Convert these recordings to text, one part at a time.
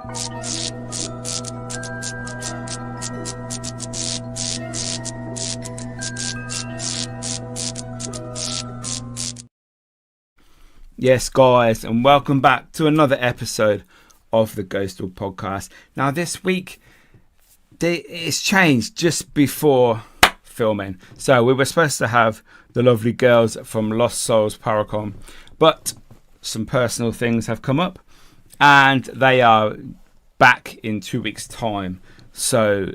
Yes, guys, and welcome back to another episode of the Ghostoul Podcast. Now, this week, it's changed just before filming. So, we were supposed to have the lovely girls from Lost Souls Paracon, but some personal things have come up, and they are back in 2 weeks' time. So,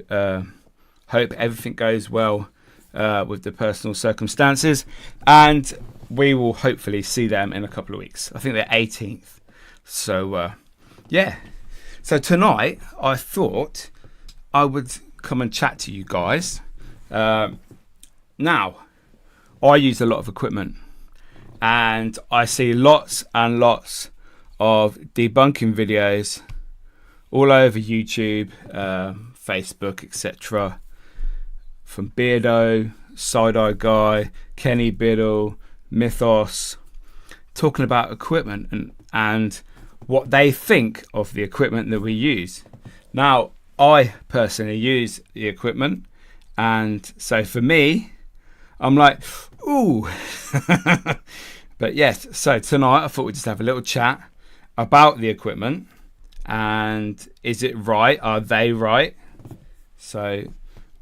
hope everything goes well with the personal circumstances, and we will hopefully see them in a couple of weeks. I think they're 18th. So, yeah. So tonight, I thought I would come and chat to you guys. Now, I use a lot of equipment. And I see lots and lots of debunking videos all over YouTube, Facebook, etc. From Beardo, Side-Eye Guy, Kenny Biddle, Mythos, talking about equipment and what they think of the equipment that we use. Now, I personally use the equipment, and so for me, I'm like, ooh. But yes, so tonight I thought we'd just have a little chat about the equipment, and is it right? Are they right? So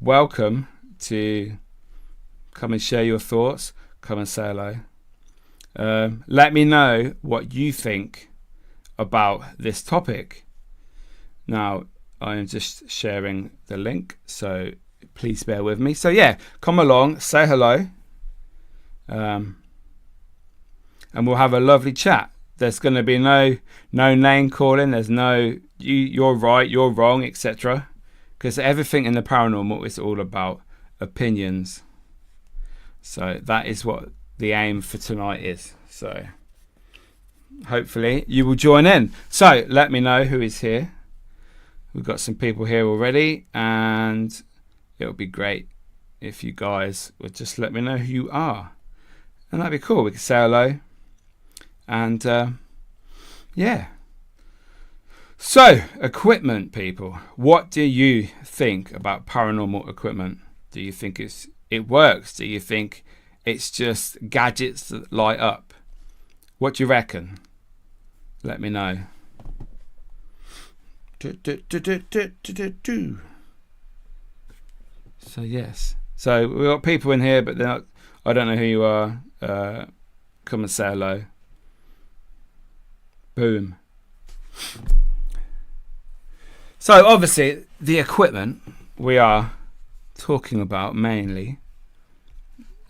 welcome to come and share your thoughts. Come and say hello. Let me know what you think about this topic. Now, I am just sharing the link, so please bear with me. So yeah, come along, say hello, and we'll have a lovely chat. There's going to be no name calling. There's no you're right, you're wrong, etc. Because everything in the paranormal is all about opinions. So that is what the aim for tonight is. So hopefully you will join in. So let me know who is here. We've got some people here already, and it would be great if you guys would just let me know who you are. And that'd be cool. We could say hello. And yeah. So, equipment, people. What do you think about paranormal equipment? Do you think it works? Do you think it's just gadgets that light up? What do you reckon? Let me know. So yes. So we've got people in here, but they're not, I don't know who you are. Come and say hello. Boom. So obviously the equipment we are talking about mainly.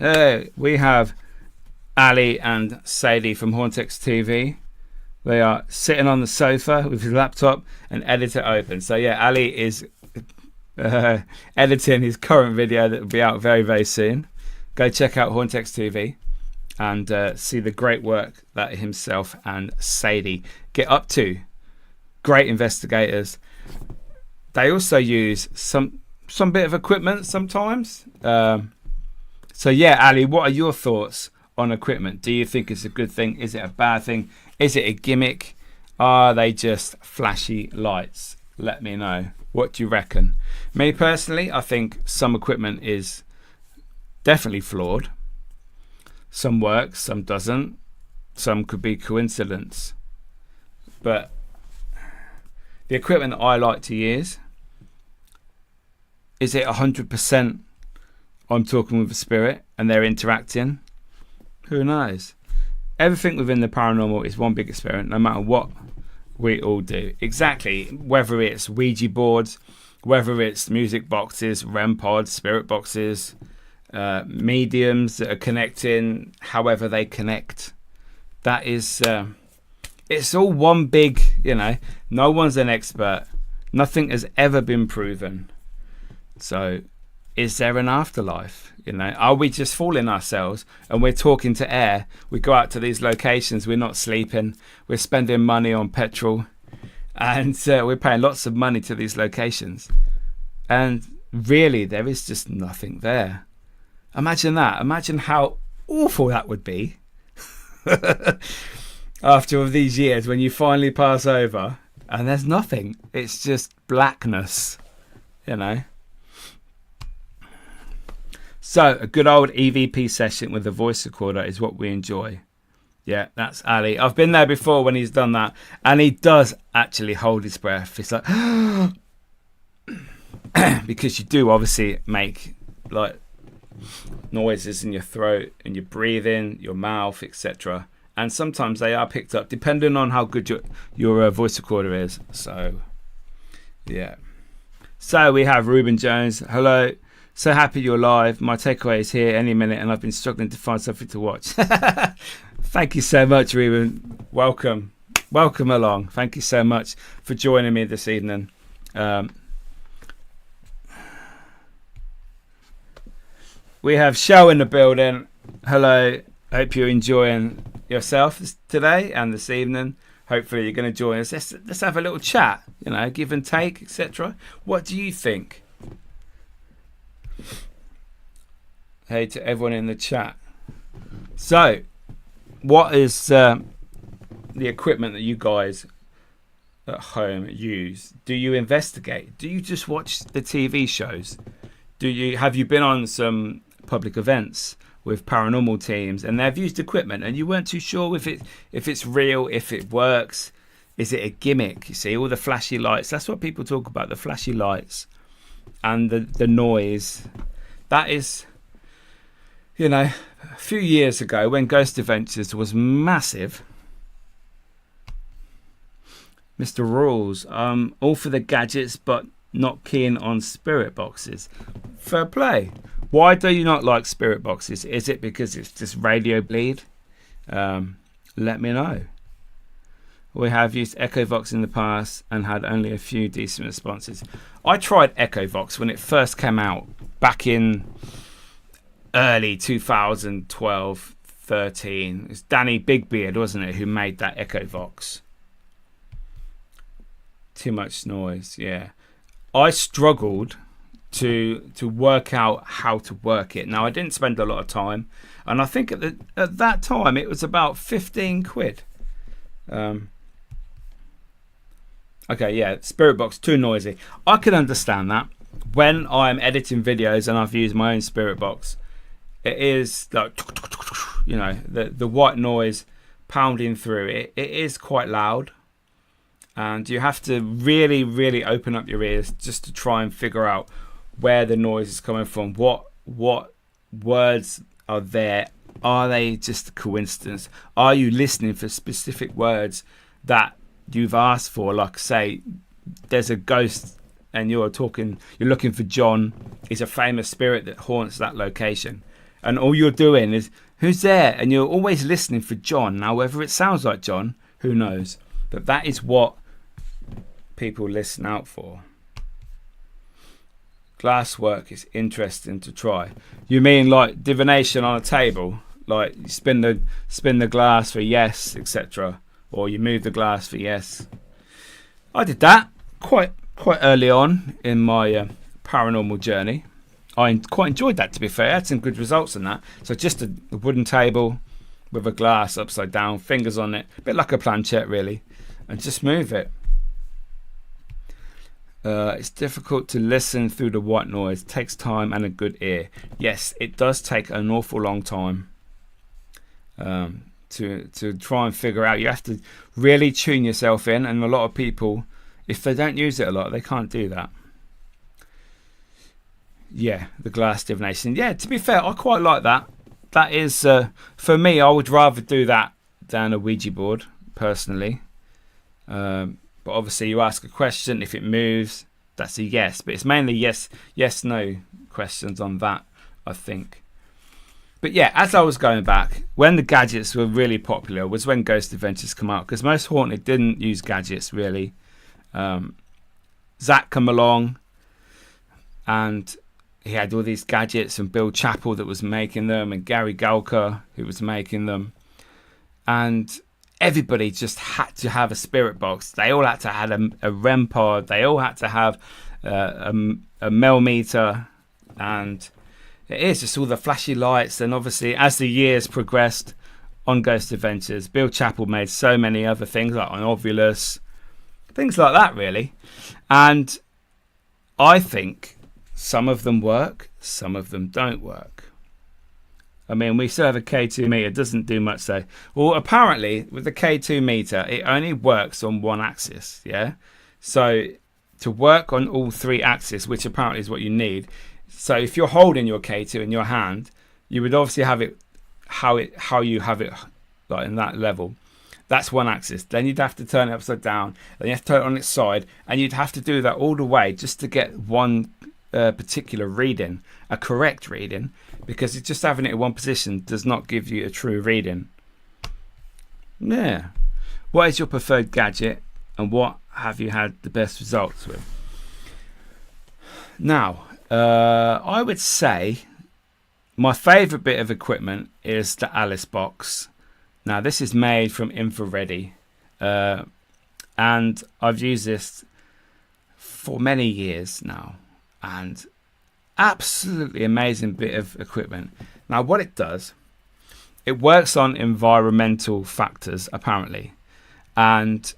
We have Ali and Sadie from Hauntex TV. They are sitting on the sofa with his laptop and editor open. So yeah, Ali is editing his current video that will be out very, very soon. Go check out Hauntex TV and see the great work that himself and Sadie get up to. Great investigators. They also use some bit of equipment sometimes. So yeah, Ali, what are your thoughts on equipment? Do you think it's a good thing? Is it a bad thing? Is it a gimmick? Are they just flashy lights? Let me know. What do you reckon? Me personally, I think some equipment is definitely flawed. Some works, some doesn't. Some could be coincidence. But the equipment that I like to use, is it 100% I'm talking with a spirit and they're interacting? Who knows? Everything within the paranormal is one big experiment, no matter what we all do. Exactly. Whether it's Ouija boards, whether it's music boxes, REM pods, spirit boxes, mediums that are connecting, however they connect. That is, it's all one big, no one's an expert. Nothing has ever been proven. So, is there an afterlife? Are we just fooling ourselves and we're talking to air? We go out to these locations, we're not sleeping, we're spending money on petrol, and we're paying lots of money to these locations. And really, there is just nothing there. Imagine that. Imagine how awful that would be after all these years when you finally pass over and there's nothing. It's just blackness, you know. So a good old EVP session with a voice recorder is what we enjoy. Yeah, that's Ali. I've been there before when he's done that, and he does actually hold his breath. It's like because you do obviously make like noises in your throat and your breathing, your mouth, etc. And sometimes they are picked up depending on how good your voice recorder is. So yeah. So we have Ruben Jones. Hello. So happy you're live. My takeaway is here any minute, and I've been struggling to find something to watch. Thank you so much, Ruben. Welcome along. Thank you so much for joining me this evening. We have Shell in the building. Hello. Hope you're enjoying yourself today and this evening. Hopefully you're going to join us. Let's have a little chat, you know, give and take, etc. What do you think? Hey to everyone in the chat. So, what is the equipment that you guys at home use? Do you investigate? Do you just watch the TV shows? Have you been on some public events with paranormal teams and they've used equipment and you weren't too sure if it's real, if it works? Is it a gimmick? You see all the flashy lights. That's what people talk about, the flashy lights and the noise. That is, you know, a few years ago when Ghost Adventures was massive. Mr. Rules, all for the gadgets but not keen on spirit boxes. Fair play. Why do you not like spirit boxes? Is it because it's just radio bleed? Let me know. We have used EchoVox in the past and had only a few decent responses. I tried EchoVox when it first came out back in early 2012, 13. It's Danny Bigbeard, wasn't it, who made that EchoVox? Too much noise, yeah. I struggled to work out how to work it. Now, I didn't spend a lot of time, and I think at that time it was about 15 quid. Okay, yeah, Spirit Box, too noisy. I can understand that. When I'm editing videos and I've used my own Spirit Box, it is like, you know, the white noise pounding through it. It is quite loud, and you have to really, really open up your ears just to try and figure out where the noise is coming from. What words are there? Are they just a coincidence? Are you listening for specific words that you've asked for? Like, say, there's a ghost and you're looking for John. He's a famous spirit that haunts that location. And all you're doing is, who's there? And you're always listening for John. Now, whether it sounds like John, who knows? But that is what people listen out for. Glass work is interesting to try. You mean like divination on a table? Like you spin the glass for yes, etc. Or you move the glass for yes. I did that quite early on in my paranormal journey. I quite enjoyed that, to be fair. I had some good results in that. So just a wooden table with a glass upside down, fingers on it, a bit like a planchette really, and just move it. It's difficult to listen through the white noise. It takes time and a good ear. Yes, it does take an awful long time to try and figure out. You have to really tune yourself in, and a lot of people, if they don't use it a lot, they can't do that. Yeah, the glass divination. Yeah, to be fair, I quite like that. That is, for me, I would rather do that than a Ouija board, personally. But obviously you ask a question, if it moves, that's a yes. But it's mainly yes, no questions on that, I think. But yeah, as I was going back, when the gadgets were really popular was when Ghost Adventures come out, because most Haunted didn't use gadgets really. Zach come along and he had all these gadgets, and Bill Chappell that was making them, and Gary Galka who was making them. And everybody just had to have a spirit box. They all had to have a REM pod. They all had to have a mel meter. And it is just all the flashy lights. And obviously, as the years progressed on Ghost Adventures, Bill Chappell made so many other things, like on Ovulus, things like that, really. And I think some of them work, some of them don't work. I mean, we still have a K2 meter, doesn't do much though. Well, apparently with the K2 meter, it only works on one axis, yeah? So to work on all three axes, which apparently is what you need. So if you're holding your K2 in your hand, you would obviously have it how you have it, like in that level. That's one axis. Then you'd have to turn it upside down. Then you have to turn it on its side, and you'd have to do that all the way just to get one particular reading, a correct reading, because it's just having it in one position does not give you a true reading. Yeah. What is your preferred gadget, and what have you had the best results with? Now, I would say my favourite bit of equipment is the Alice box. Now, this is made from infrared, and I've used this for many years now, and absolutely amazing bit of equipment. Now, what it does, it works on environmental factors, apparently, and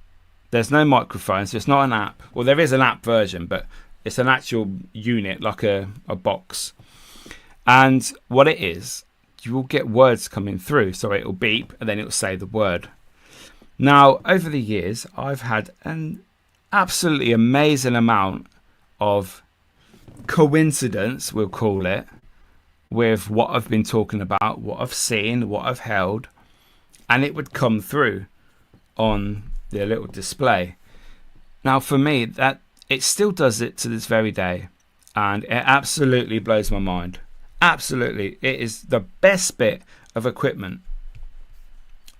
there's no microphone, so it's not an app. Well, there is an app version, but it's an actual unit, like a box. And what it is, you will get words coming through. So it will beep and then it will say the word. Now, over the years, I've had an absolutely amazing amount of coincidence, we'll call it, with what I've been talking about, what I've seen, what I've held, and it would come through on the little display. Now, for me, that it still does it to this very day, and it absolutely blows my mind. Absolutely, it is the best bit of equipment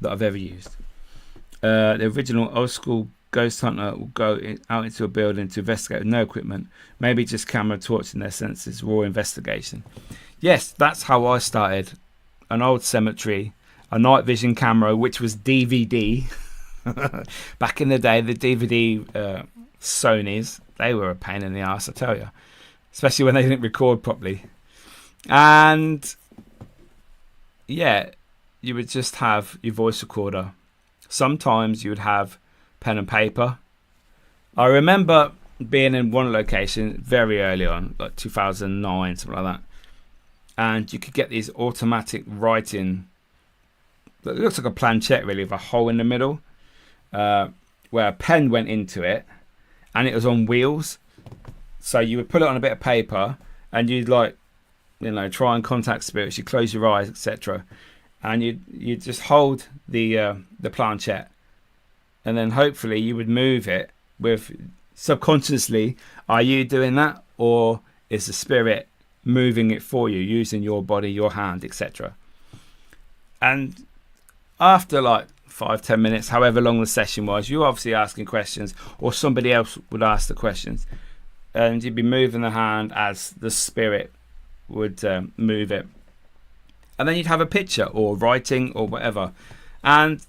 that I've ever used. The original old school ghost hunter will go out into a building to investigate with no equipment, maybe just camera, torch, and their senses, raw investigation. Yes, that's how I started. An old cemetery, a night vision camera, which was DVD. Back in the day, the DVD Sonys, they were a pain in the ass, I tell you, especially when they didn't record properly. And yeah, you would just have your voice recorder. Sometimes you would have pen and paper. I remember being in one location very early on, like 2009, something like that, and you could get these automatic writing. It looks like a planchette, really, with a hole in the middle, where a pen went into it, and it was on wheels. So you would put it on a bit of paper, and you'd try and contact spirits. You close your eyes, etc., and you just hold the planchette, and then hopefully you would move it with subconsciously. Are you doing that, or is the spirit moving it for you using your body, your hand, etc.? And after like 5-10 minutes, however long the session was, you're obviously asking questions, or somebody else would ask the questions, and you'd be moving the hand as the spirit would move it, and then you'd have a picture or writing or whatever. And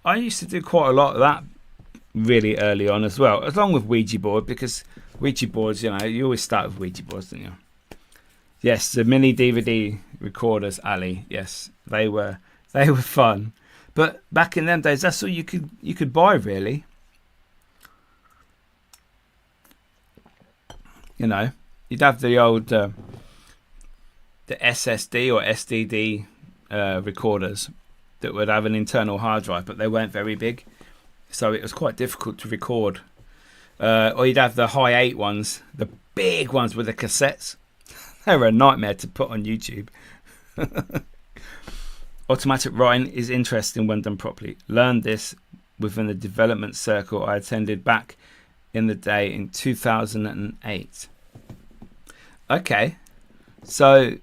I used to do quite a lot of that really early on as well, along with Ouija board, because Ouija boards, you always start with Ouija boards, don't you? Yes, the mini DVD recorders, Ali. Yes, they were fun. But back in them days, that's all you could buy, really. You'd have the old the SSD or SDD recorders that would have an internal hard drive, but they weren't very big, so it was quite difficult to record. Or you'd have the high 8 ones, the big ones with the cassettes. They were a nightmare to put on YouTube. Automatic writing is interesting when done properly. Learned this within the development circle I attended back in the day in 2008. Okay, so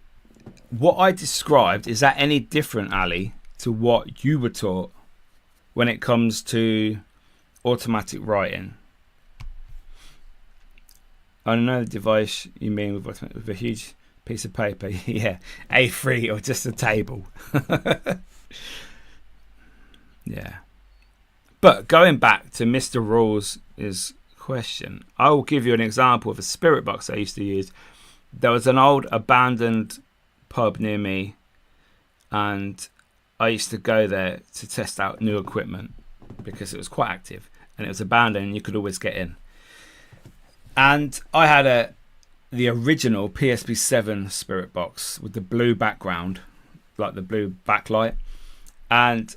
what I described, is that any different, Ali, to what you were taught when it comes to automatic writing? I know the device you mean with a huge piece of paper. Yeah, A3 or just a table. Yeah. But going back to Mr. Rawls' question, I will give you an example of a spirit box I used to use. There was an old abandoned pub near me, and I used to go there to test out new equipment because it was quite active. and it was abandoned, and you could always get in. And I had the original PSP7 spirit box with the blue background, like the blue backlight, and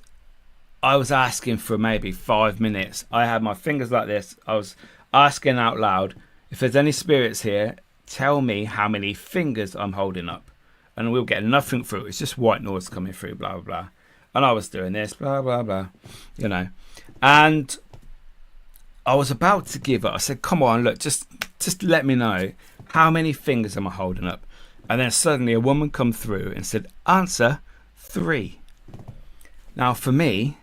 I was asking for maybe 5 minutes. I had my fingers like this. I was asking out loud, if there's any spirits here, tell me how many fingers I'm holding up. And we'll get nothing through. It's just white noise coming through, blah, blah, blah. And I was doing this, blah, blah, blah, you know. And I was about to give up. I said, come on, look, just let me know, how many fingers am I holding up? And then suddenly a woman come through and said, answer 3. Now, for me,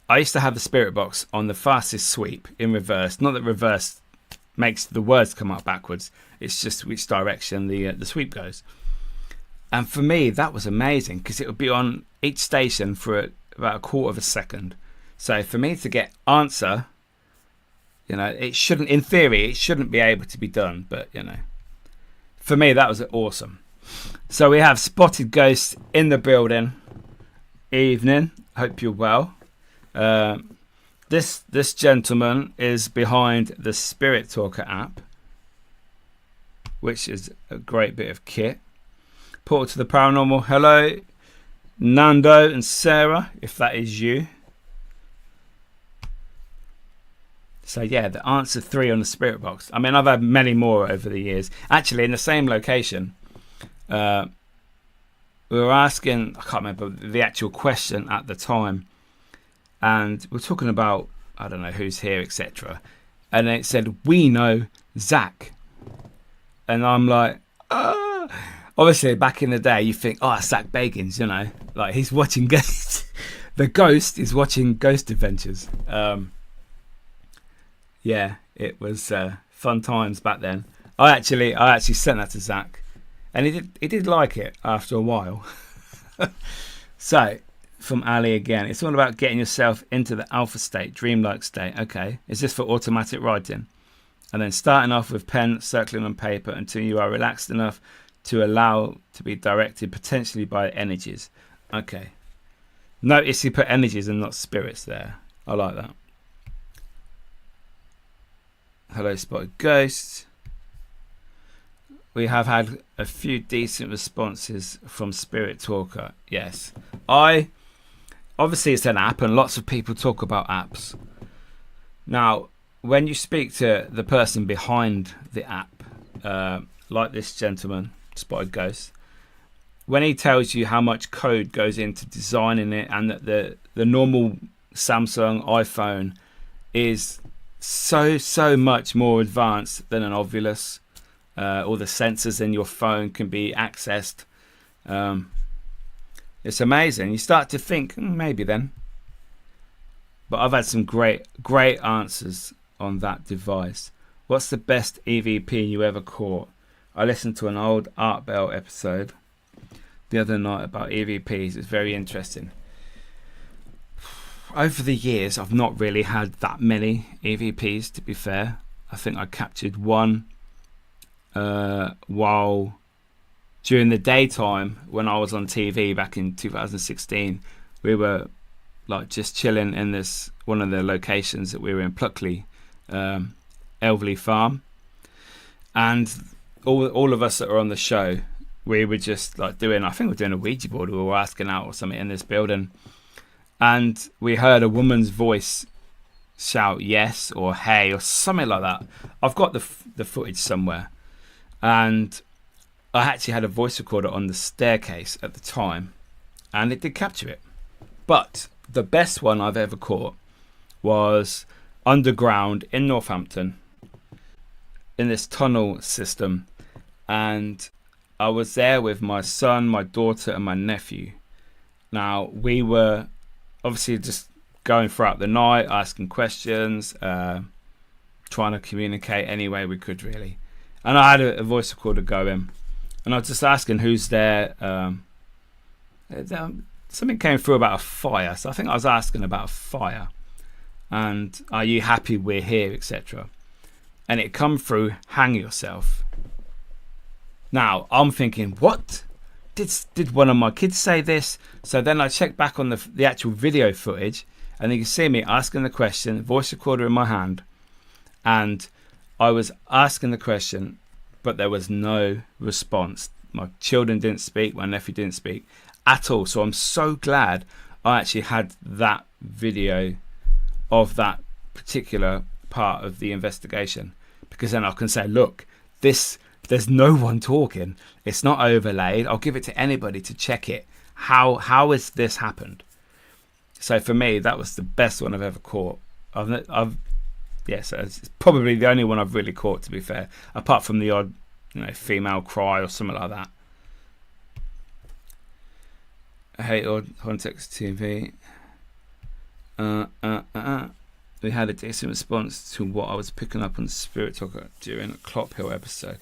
I used to have the spirit box on the fastest sweep in reverse. Not that reverse makes the words come out backwards. It's just which direction the sweep goes. And for me, that was amazing because it would be on each station for about a quarter of a second. So for me to get answer, you know, it shouldn't, in theory, it shouldn't be able to be done. But, you know, for me, that was awesome. So we have spotted ghosts in the building. Evening. Hope you're well. This gentleman is behind the Spirit Talker app, which is a great bit of kit. Portal to the Paranormal. Hello, Nando and Sarah, if that is you. So yeah, the answer 3 on the Spirit Box. I mean, I've had many more over the years. Actually, in the same location, we were asking, I can't remember the actual question at the time, and we're talking about, I don't know who's here, etc. And it said, we know Zach. And I'm like, obviously back in the day you think, oh, Zach Bagans, you know, like he's watching Ghost. The Ghost is watching Ghost Adventures. Yeah, it was fun times back then. I actually sent that to Zach, and he did like it after a while. So from Ali again, it's all about getting yourself into the alpha state, dreamlike state. Okay, is this for automatic writing? And then starting off with pen, circling on paper until you are relaxed enough to allow to be directed potentially by energies. Okay. Notice he put energies and not spirits there. I like that. Hello, Spotted Ghosts. We have had a few decent responses from Spirit Talker. Yes. Obviously it's an app and lots of people talk about apps. Now, when you speak to the person behind the app, like this gentleman, Spotted Ghost, when he tells you how much code goes into designing it, and that the normal Samsung iPhone is so much more advanced than an Ovilus, all the sensors in your phone can be accessed. It's amazing. You start to think, maybe then. But I've had some great answers on that device. What's the best EVP you ever caught? I listened to an old Art Bell episode the other night about EVPs. It's very interesting. Over the years, I've not really had that many EVPs, to be fair. I think I captured one while during the daytime when I was on TV back in 2016. We were like just chilling in this one of the locations that we were in, Pluckley, Elverley Farm, and all of us that were on the show, we were just like doing, I think we were doing a Ouija board, we were asking out or something in this building, and we heard a woman's voice shout yes or hey or something like that. I've got the footage somewhere, and I actually had a voice recorder on the staircase at the time, and it did capture it. But the best one I've ever caught was underground in Northampton in this tunnel system, and I was there with my son, my daughter and my nephew. Now we were obviously just going throughout the night, asking questions, trying to communicate any way we could really. And I had a voice recorder going, and I was just asking who's there. Something came through about a fire, so I think I was asking about a fire, and are you happy we're here, etc. And it come through, hang yourself. Now I'm thinking, what? Did one of my kids say this? So then I checked back on the actual video footage, And you can see me asking the question, voice recorder in my hand, and I was asking the question, but there was no response. My children didn't speak, my nephew didn't speak at all. So I'm so glad I actually had that video of that particular part of the investigation, because then I can say, look, there's no one talking, it's not overlaid, I'll give it to anybody to check it. How has this happened? So for me, that was the best one I've ever caught. Yes, it's probably the only one I've really caught, to be fair, apart from the odd, female cry or something like that. I hate odd context TV. We had a decent response to what I was picking up on Spirit Talker during a Clop Hill episode.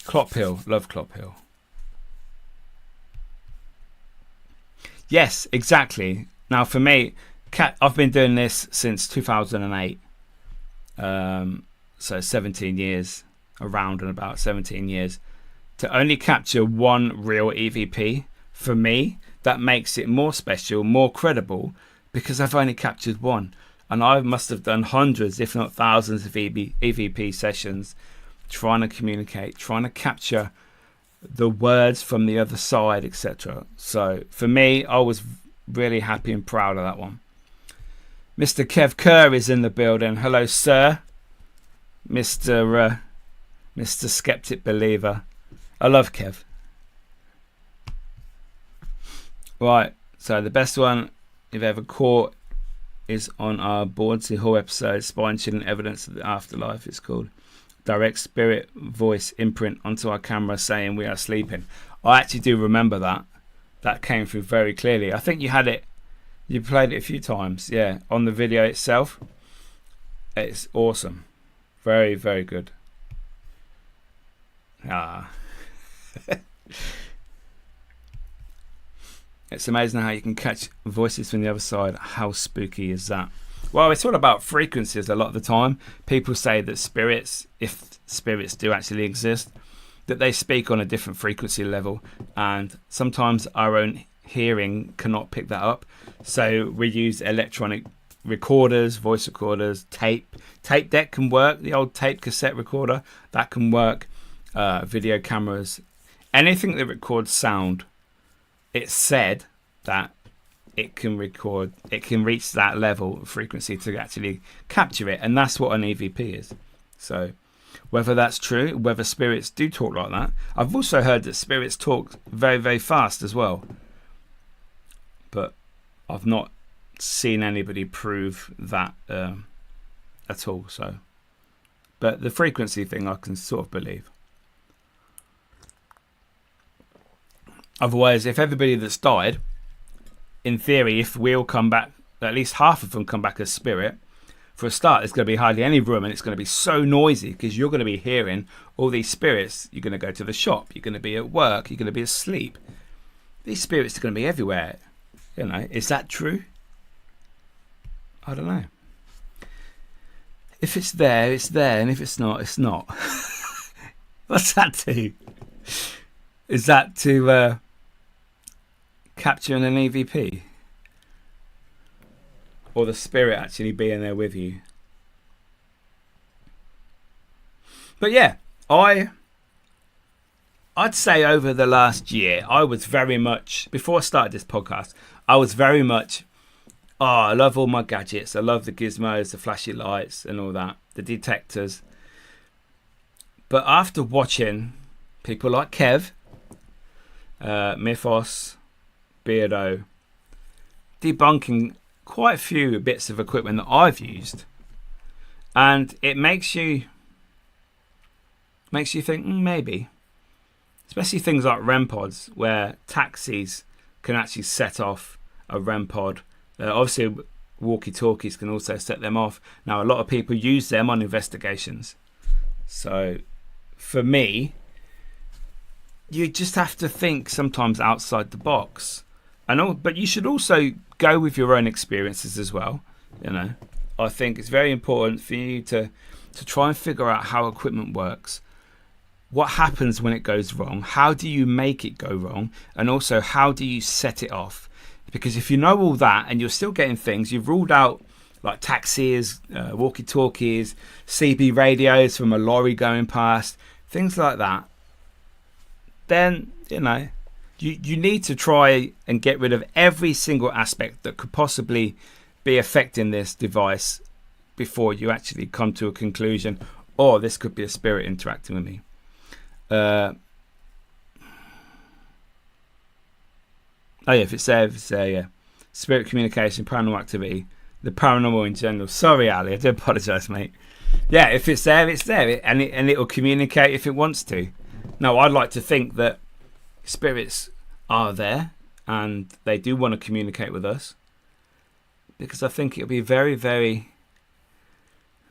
Clop Hill, love Clop Hill. Yes, exactly. Now for me, I've been doing this since 2008. So 17 years, around and about 17 years. To only capture one real EVP, for me, that makes it more special, more credible, because I've only captured one. And I must have done hundreds, if not thousands of EVP sessions, trying to communicate, trying to capture the words from the other side, etc. So for me, I was really happy and proud of that one. Mr. Kev Kerr is in the building. Hello, sir. Mr. Skeptic Believer. I love Kev. Right, so the best one you've ever caught is on our Bordsey Hall episode, Spine Chilling Evidence of the Afterlife, it's called. Direct spirit voice imprint onto our camera saying we are sleeping. I actually do remember that. That came through very clearly. I think you played it a few times, yeah, on the video itself. It's awesome. Very, very good. It's amazing how you can catch voices from the other side. How spooky is that? Well, it's all about frequencies a lot of the time. People say that spirits, if spirits do actually exist, that they speak on a different frequency level, and sometimes our own hearing cannot pick that up. So we use electronic recorders, voice recorders, tape deck can work, the old tape cassette recorder, that can work, video cameras, anything that records sound. It's said that it can reach that level of frequency to actually capture it, and that's what an EVP is. So whether that's true, whether spirits do talk like that. I've also heard that spirits talk very, very fast as well, but I've not seen anybody prove that at all. So, but the frequency thing I can sort of believe. Otherwise, if everybody that's died, in theory, if we all come back, at least half of them come back as spirit, for a start, there's going to be hardly any room, and it's going to be so noisy because you're going to be hearing all these spirits. You're going to go to the shop, you're going to be at work, you're going to be asleep. These spirits are going to be everywhere. Is that true? I don't know. If it's there, it's there, and if it's not, it's not. What's that do? Is that to capturing an EVP? Or the spirit actually being there with you? But yeah, I'd say over the last year, I was very much, before I started this podcast, I was very much, I love all my gadgets. I love the gizmos, the flashy lights and all that, the detectors. But after watching people like Kev, Mythos, Beardo, debunking quite a few bits of equipment that I've used, and it makes you think maybe, especially things like REM pods, where taxis can actually set off a REM pod. Obviously walkie-talkies can also set them off. Now a lot of people use them on investigations, so for me, you just have to think sometimes outside the box. But you should also go with your own experiences as well. I think it's very important for you to try and figure out how equipment works. What happens when it goes wrong? How do you make it go wrong? And also, how do you set it off? Because if you know all that and you're still getting things, you've ruled out like taxis, walkie-talkies, CB radios from a lorry going past, things like that, then, you need to try and get rid of every single aspect that could possibly be affecting this device before you actually come to a conclusion, or this could be a spirit interacting with me. If it's there, spirit communication, paranormal activity, the paranormal in general. Sorry, Ali, I do apologise, mate. Yeah, if it's there, it's there, and it will communicate if it wants to. Now, I'd like to think that spirits are there and they do want to communicate with us, because I think it'll be very, very,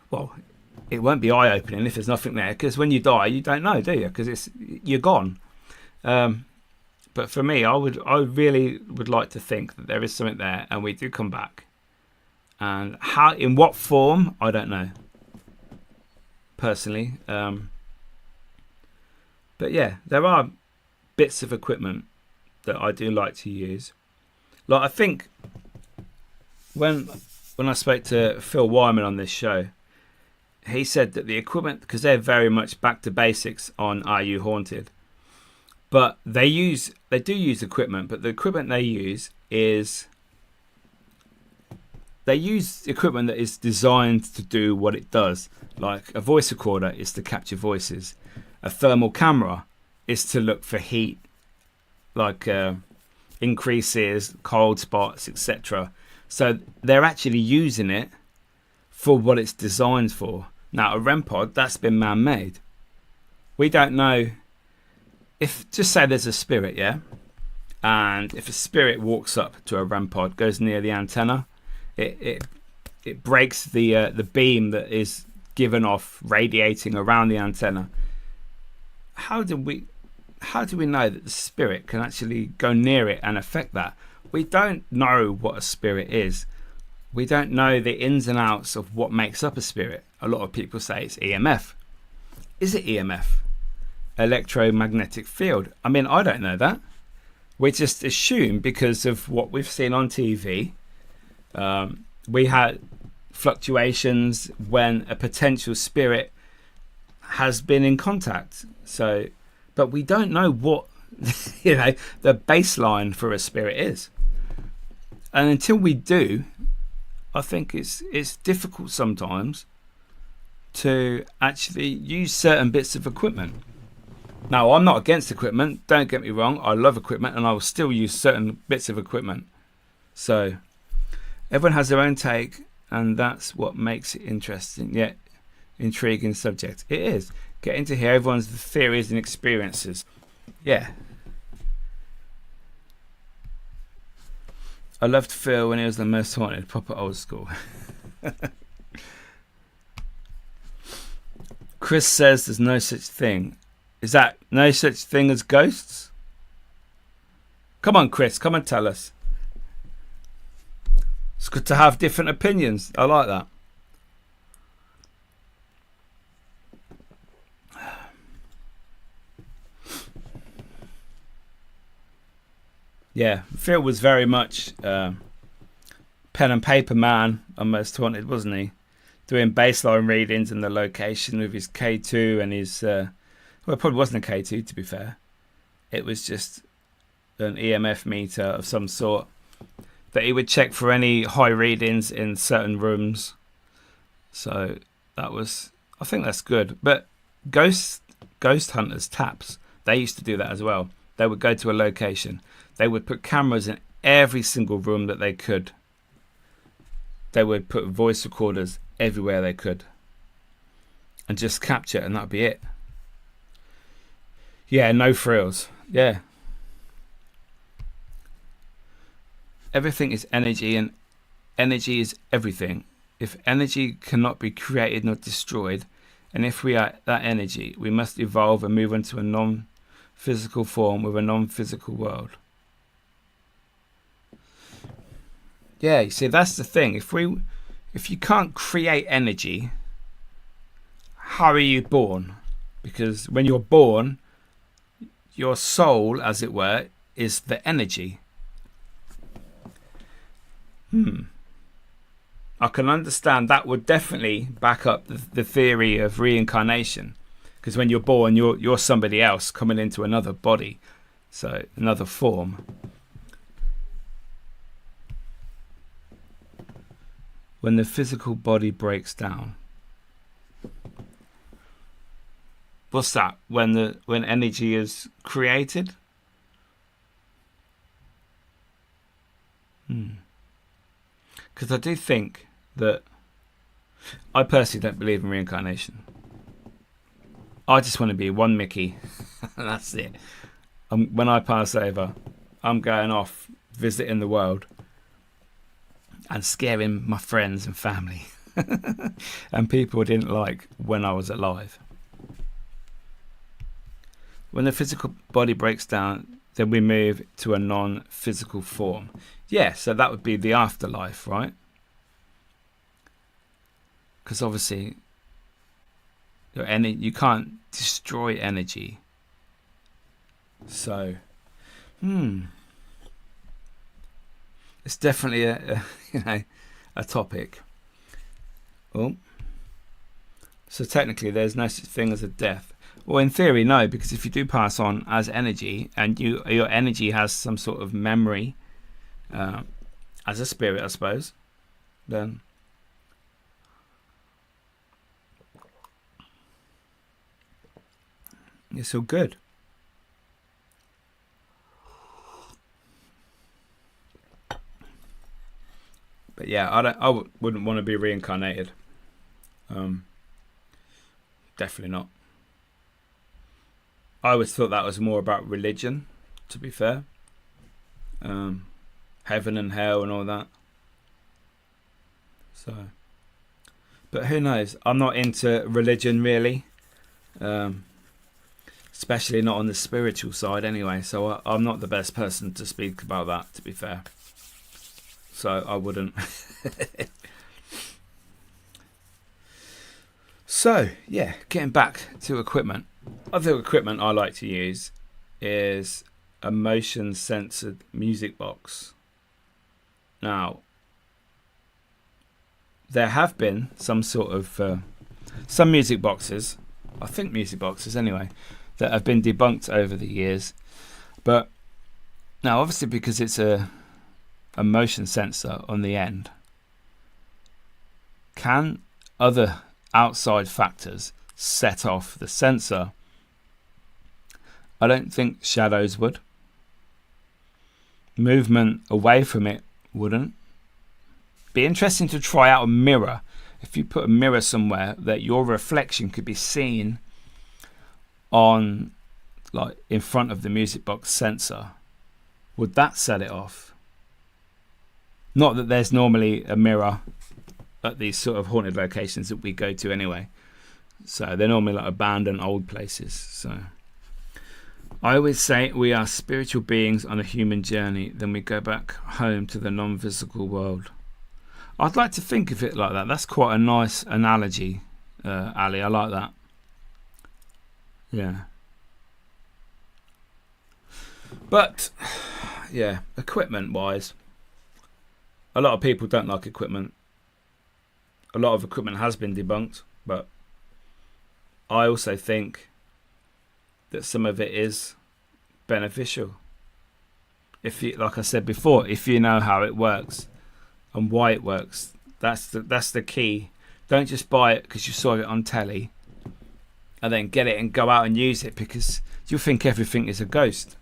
well, it won't be eye-opening if there's nothing there, because when you die, you don't know, do you? Because you're gone. But for me, I really would like to think that there is something there, and we do come back. And how, in what form, I don't know, personally. But yeah, there are bits of equipment that I do like to use. Like, I think when I spoke to Phil Wyman on this show, he said that the equipment, because they're very much back to basics on Are You Haunted, but they do use equipment, but the equipment they use equipment that is designed to do what it does. Like a voice recorder is to capture voices. A thermal camera is to look for heat, like increases, cold spots, etc. So they're actually using it for what it's designed for. Now, a REM pod, that's been man-made. We don't know if, just say there's a spirit, yeah? And if a spirit walks up to a REM pod, goes near the antenna, it breaks the beam that is given off, radiating around the antenna. How do we know that the spirit can actually go near it and affect that? We don't know what a spirit is. We don't know the ins and outs of what makes up a spirit. A lot of people say it's EMF. Is it EMF? Electromagnetic field. I mean, I don't know that. We just assume because of what we've seen on TV. We had fluctuations when a potential spirit has been in contact. So, but we don't know what the baseline for a spirit is. And until we do, I think it's difficult sometimes to actually use certain bits of equipment. Now, I'm not against equipment, don't get me wrong. I love equipment and I will still use certain bits of equipment. So everyone has their own take, and that's what makes it interesting, yet intriguing subject. It is. Getting to hear everyone's theories and experiences. Yeah. I loved Phil when he was the most haunted, proper old school. Chris says there's no such thing. Is that no such thing as ghosts? Come on, Chris, come and tell us. It's good to have different opinions. I like that. Yeah, Phil was very much pen and paper man on Most Haunted, wasn't he? Doing baseline readings in the location with his K2 and his... well, it probably wasn't a K2, to be fair. It was just an EMF meter of some sort that he would check for any high readings in certain rooms. So that was... I think that's good. But ghost hunters, taps, they used to do that as well. They would go to a location. They would put cameras in every single room that they could. They would put voice recorders everywhere they could. And just capture it, and that'd be it. Yeah, no frills. Yeah. Everything is energy, and energy is everything. If energy cannot be created nor destroyed, and if we are that energy, we must evolve and move into a non-physical form with a non-physical world. Yeah, you see, that's the thing. If you can't create energy, how are you born? Because when you're born, your soul, as it were, is the energy. I can understand that would definitely back up the theory of reincarnation, because when you're born, you're somebody else coming into another body, so another form. When the physical body breaks down, what's that? When energy is created? Because I do think that I personally don't believe in reincarnation. I just want to be one Mickey. That's it. When I pass over, I'm going off visiting the world and scaring my friends and family and people I didn't like when I was alive. When the physical body breaks down, then we move to a non-physical form. Yeah, so that would be the afterlife, right? Because obviously, you can't destroy energy. So, it's definitely a topic. Oh, so technically, there's no such thing as a death. Well, in theory, no, because if you do pass on as energy, and your energy has some sort of memory, as a spirit, I suppose, then it's all good. But yeah, I wouldn't want to be reincarnated. Definitely not. I always thought that was more about religion, to be fair. Heaven and hell and all that. So, but who knows? I'm not into religion really. Especially not on the spiritual side anyway, so I'm not the best person to speak about that, to be fair. So I wouldn't. So, yeah, getting back to equipment. Other equipment I like to use is a motion censored music box. Now, there have been some sort of some music boxes, I think music boxes anyway, that have been debunked over the years. But now, obviously, because it's a motion sensor on the end, can other outside factors set off the sensor? I don't think shadows would. Movement away from it wouldn't. Be interesting to try out a mirror. If you put a mirror somewhere that your reflection could be seen on, like in front of the music box sensor, would that set it off? Not that there's normally a mirror at these sort of haunted locations that we go to anyway. So they're normally like abandoned old places. So I always say we are spiritual beings on a human journey, then we go back home to the non-physical world. I'd like to think of it like that. That's quite a nice analogy, Ali. I like that. Yeah. But, yeah, equipment-wise, a lot of people don't like equipment. A lot of equipment has been debunked, but I also think that some of it is beneficial. If you, like I said before, if you know how it works and why it works, that's the key. Don't just buy it because you saw it on telly and then get it and go out and use it because you think everything is a ghost,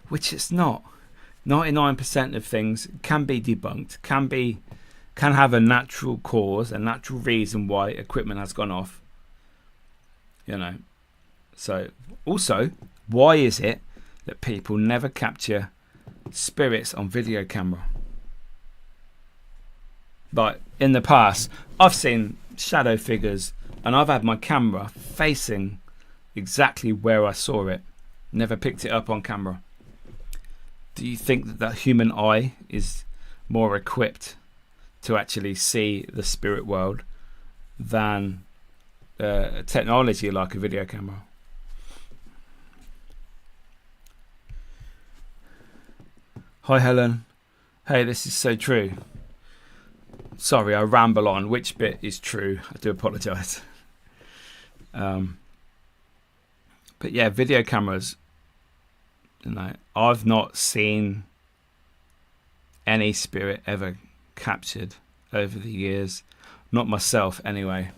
which it's not. 99% of things can be debunked, can have a natural cause, a natural reason why equipment has gone off. So also, why is it that people never capture spirits on video camera? Like in the past, I've seen shadow figures and I've had my camera facing exactly where I saw it. Never picked it up on camera. Do you think that the human eye is more equipped to actually see the spirit world than technology like a video camera? Hi Helen, Hey, this is so true. Sorry, I ramble on. Which bit is true? I do apologise. But yeah, video cameras. I've not seen any spirit ever captured over the years. Not myself, anyway.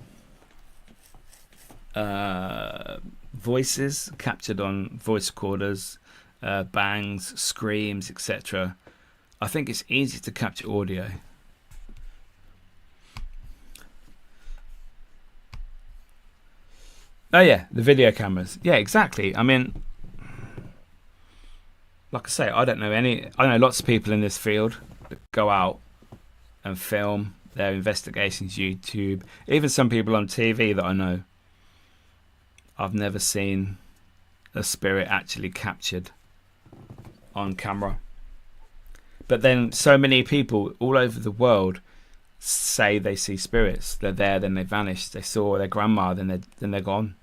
Voices captured on voice recorders, bangs, screams, etc. I think it's easy to capture audio. Oh yeah, the video cameras. Yeah, exactly. I mean, like I say, I know lots of people in this field that go out and film their investigations, YouTube, even some people on TV that I know. I've never seen a spirit actually captured on camera. But then so many people all over the world say they see spirits. They're there, then they vanish. They saw their grandma, then they're gone.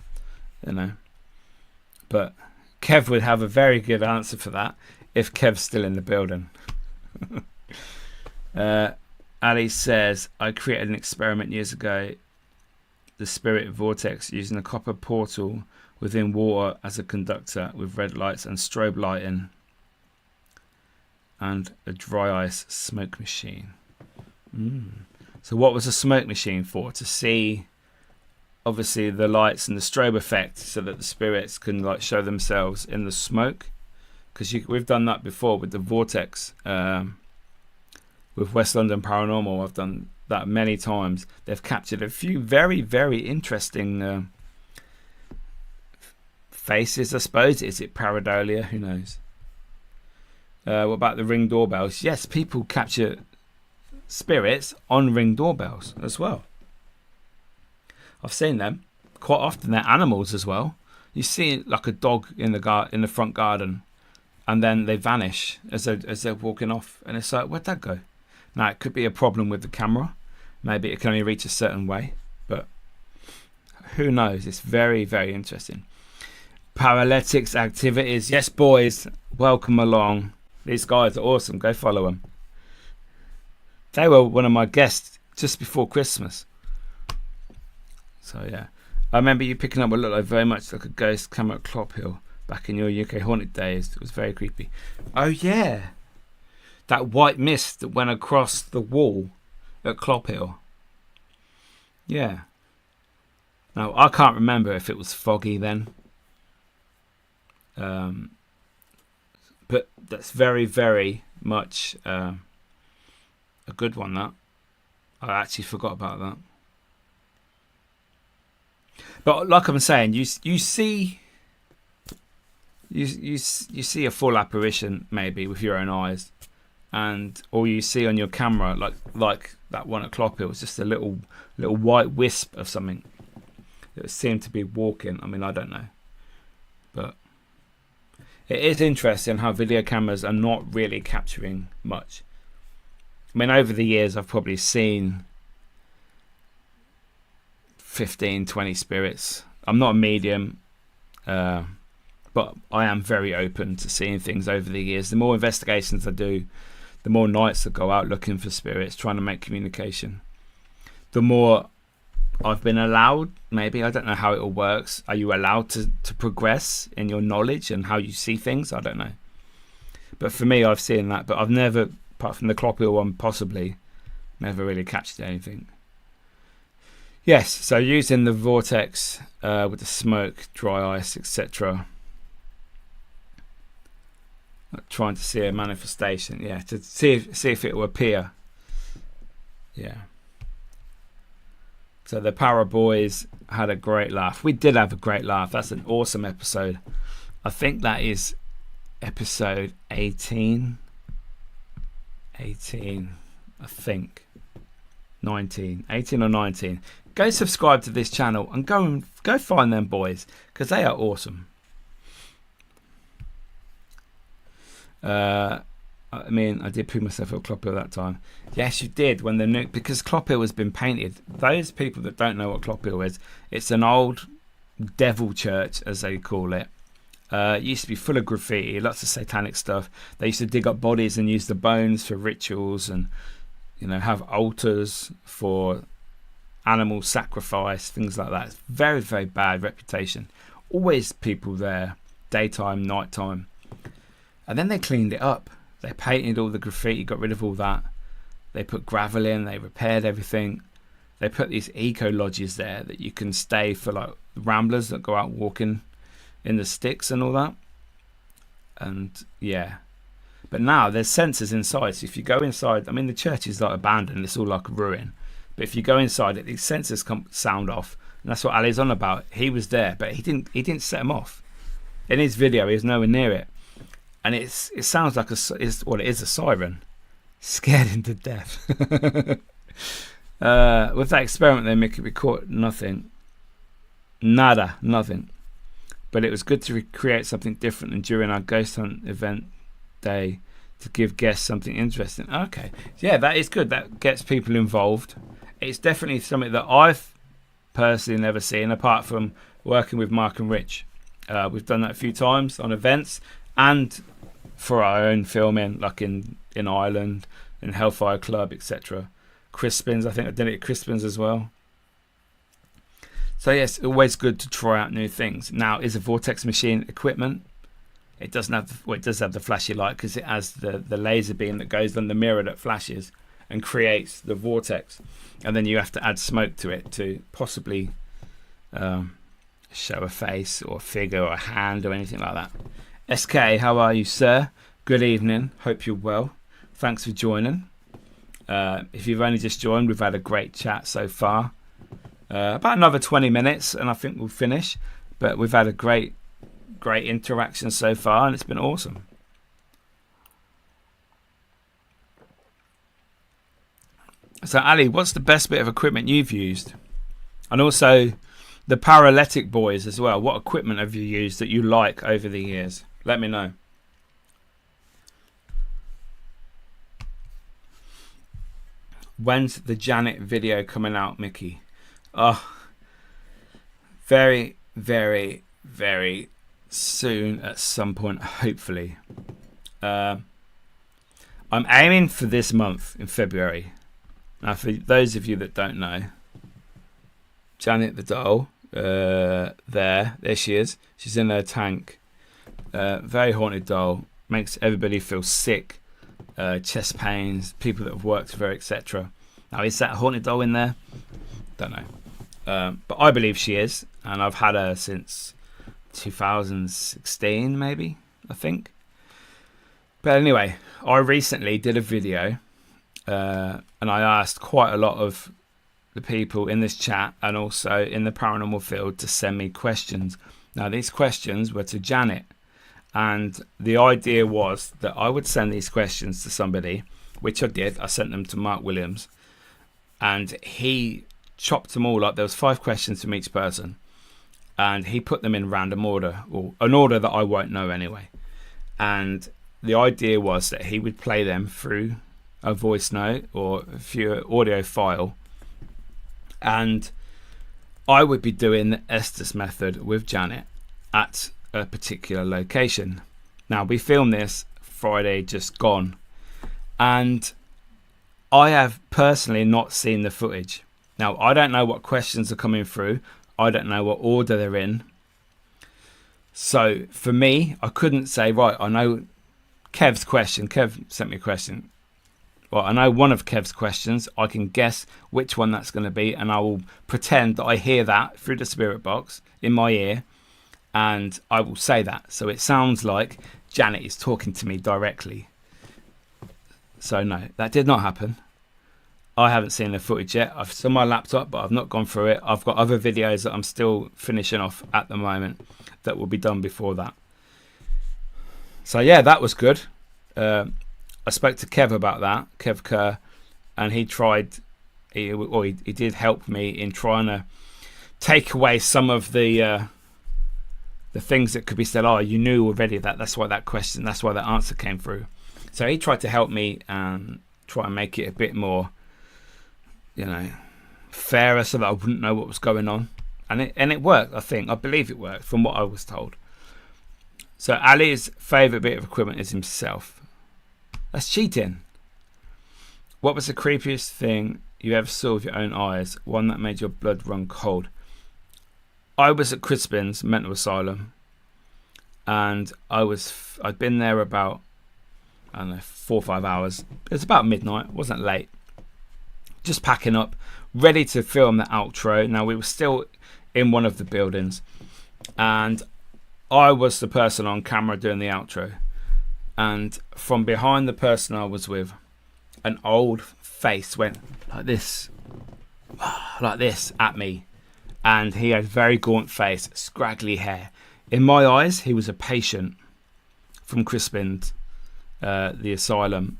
But Kev would have a very good answer for that if Kev's still in the building. Ali says, I created an experiment years ago, the spirit vortex, using a copper portal within water as a conductor with red lights and strobe lighting and a dry ice smoke machine. So what was the smoke machine for? To see obviously the lights and the strobe effect so that the spirits can like show themselves in the smoke, because we've done that before with the vortex. With West London Paranormal, I've done that many times. They've captured a few very, very interesting faces, I suppose. Is it pareidolia? Who knows? What about the Ring doorbells? Yes, people capture spirits on Ring doorbells as well. I've seen them quite often. They're animals as well. You see like a dog in the front garden, and then they vanish as they're walking off, and it's like, where'd that go? Now, it could be a problem with the camera. Maybe it can only reach a certain way, but who knows? It's very, very interesting. Paralytics activities. Yes, boys, welcome along. These guys are awesome. Go follow them. They were one of my guests just before Christmas. So, yeah. I remember you picking up what looked like very much like a ghost camera at Clophill back in your UK Haunted days. It was very creepy. Oh, yeah. That white mist that went across the wall at Clophill. Yeah. Now, I can't remember if it was foggy then. But that's very, very much a good one, that. I actually forgot about that. But like I'm saying, you see a full apparition maybe with your own eyes. And all you see on your camera, like that one at Clophill, was just a little white wisp of something that seemed to be walking. I mean, I don't know, but it is interesting how video cameras are not really capturing much. I mean, over the years, I've probably seen 15, 20 spirits. I'm not a medium, but I am very open to seeing things over the years. The more investigations I do, the more nights I go out looking for spirits, trying to make communication, the more I've been allowed, maybe, I don't know how it all works. Are you allowed to progress in your knowledge and how you see things? I don't know. But for me, I've seen that. But I've never, apart from the Clophill one, possibly, never really captured anything. Yes, so using the vortex with the smoke, dry ice, etc. Trying to see a manifestation, yeah, to see if it will appear. Yeah. So the Para Boys had a great laugh. We did have a great laugh. That's an awesome episode. I think that is episode 18. 18, I think. 19. 18 or 19. Go subscribe to this channel and go find them boys, because they are awesome. I mean, I did poo myself at Clophill that time. Yes, you did, when because Clophill has been painted. Those people that don't know what Clophill is, it's an old devil church, as they call it, It used to be full of graffiti, lots of satanic stuff. They used to dig up bodies and use the bones for rituals, and have altars for animal sacrifice, things like that. It's very, very bad reputation. Always people there, daytime, nighttime. And then they cleaned it up. They painted all the graffiti, got rid of all that. They put gravel in, they repaired everything. They put these eco lodges there that you can stay for, like ramblers that go out walking in the sticks and all that. And yeah, but now there's sensors inside, so if you go inside, the church is like abandoned, it's all like a ruin, but if you go inside it, these sensors come sound off, and that's what Ali's on about. He was there, but he didn't set them off. In his video, he was nowhere near it, and it sounds like it is a siren. Scared him to death. With that experiment they make it, we caught nothing. Nothing. But it was good to recreate something different than during our ghost hunt event day, to give guests something interesting. Okay, yeah, that is good. That gets people involved. It's definitely something that I've personally never seen, apart from working with Mark and Rich. We've done that a few times on events and for our own filming, like in Ireland, in Hellfire Club, etc. Crispins, I think I did it at Crispins as well. So yes, always good to try out new things. Now, is a vortex machine equipment? It doesn't have it does have the flashy light, because it has the laser beam that goes on the mirror that flashes and creates the vortex, and then you have to add smoke to it to possibly show a face or a figure or a hand or anything like that. SK, how are you, sir? Good evening. Hope you're well. Thanks for joining. If you've only just joined, we've had a great chat so far. About another 20 minutes and I think we'll finish, but we've had a great interaction so far, and it's been awesome. So Ali, what's the best bit of equipment you've used? And also the paralytic boys as well, what equipment have you used that you like over the years? Let me know. When's the Janet video coming out, Mickey? Oh, very, very, very soon at some point, hopefully. I'm aiming for this month in February. Now, for those of you that don't know, Janet the doll, there she is. She's in her tank. Very haunted doll. Makes everybody feel sick. Chest pains, people that have worked with her, etc. Now, is that a haunted doll in there? Don't know. But I believe she is, and I've had her since 2016, maybe, I think. But anyway, I recently did a video, and I asked quite a lot of the people in this chat and also in the paranormal field to send me questions. Now, these questions were to Janet, and the idea was that I would send these questions to somebody, which I did. I sent them to Mark Williams, and he chopped them all up. There was 5 questions from each person, and he put them in random order, or an order that I won't know anyway. And the idea was that he would play them through a voice note or a few audio file, and I would be doing the Estes method with Janet at a particular location. Now, we filmed this Friday just gone, and I have personally not seen the footage. Now, I don't know what questions are coming through. I don't know what order they're in. So for me, I couldn't say, right, I know Kev's question. Kev sent me a question. Well, I know one of Kev's questions. I can guess which one that's going to be, and I will pretend that I hear that through the spirit box in my ear, and I will say that. So it sounds like Janet is talking to me directly. So no, that did not happen. I haven't seen the footage yet. It's on my laptop, but I've not gone through it. I've got other videos that I'm still finishing off at the moment that will be done before that. So yeah, that was good. I spoke to Kev about that, Kev Kerr, and he did help me in trying to take away some of the things that could be said. Oh, you knew already that. That's why that answer came through. So he tried to help me and try and make it a bit more, fairer, so that I wouldn't know what was going on, and it worked. I believe it worked from what I was told. So Ali's favourite bit of equipment is himself. That's cheating. What was the creepiest thing you ever saw with your own eyes? One that made your blood run cold. I was at Crispin's mental asylum, and I'd been there about, I don't know, 4 or 5 hours. It was about midnight. It wasn't late. Just packing up, ready to film the outro. Now we were still in one of the buildings, and I was the person on camera doing the outro. And from behind the person I was with, an old face went like this at me. And he had a very gaunt face, scraggly hair. In my eyes, he was a patient from Crispin's, the asylum.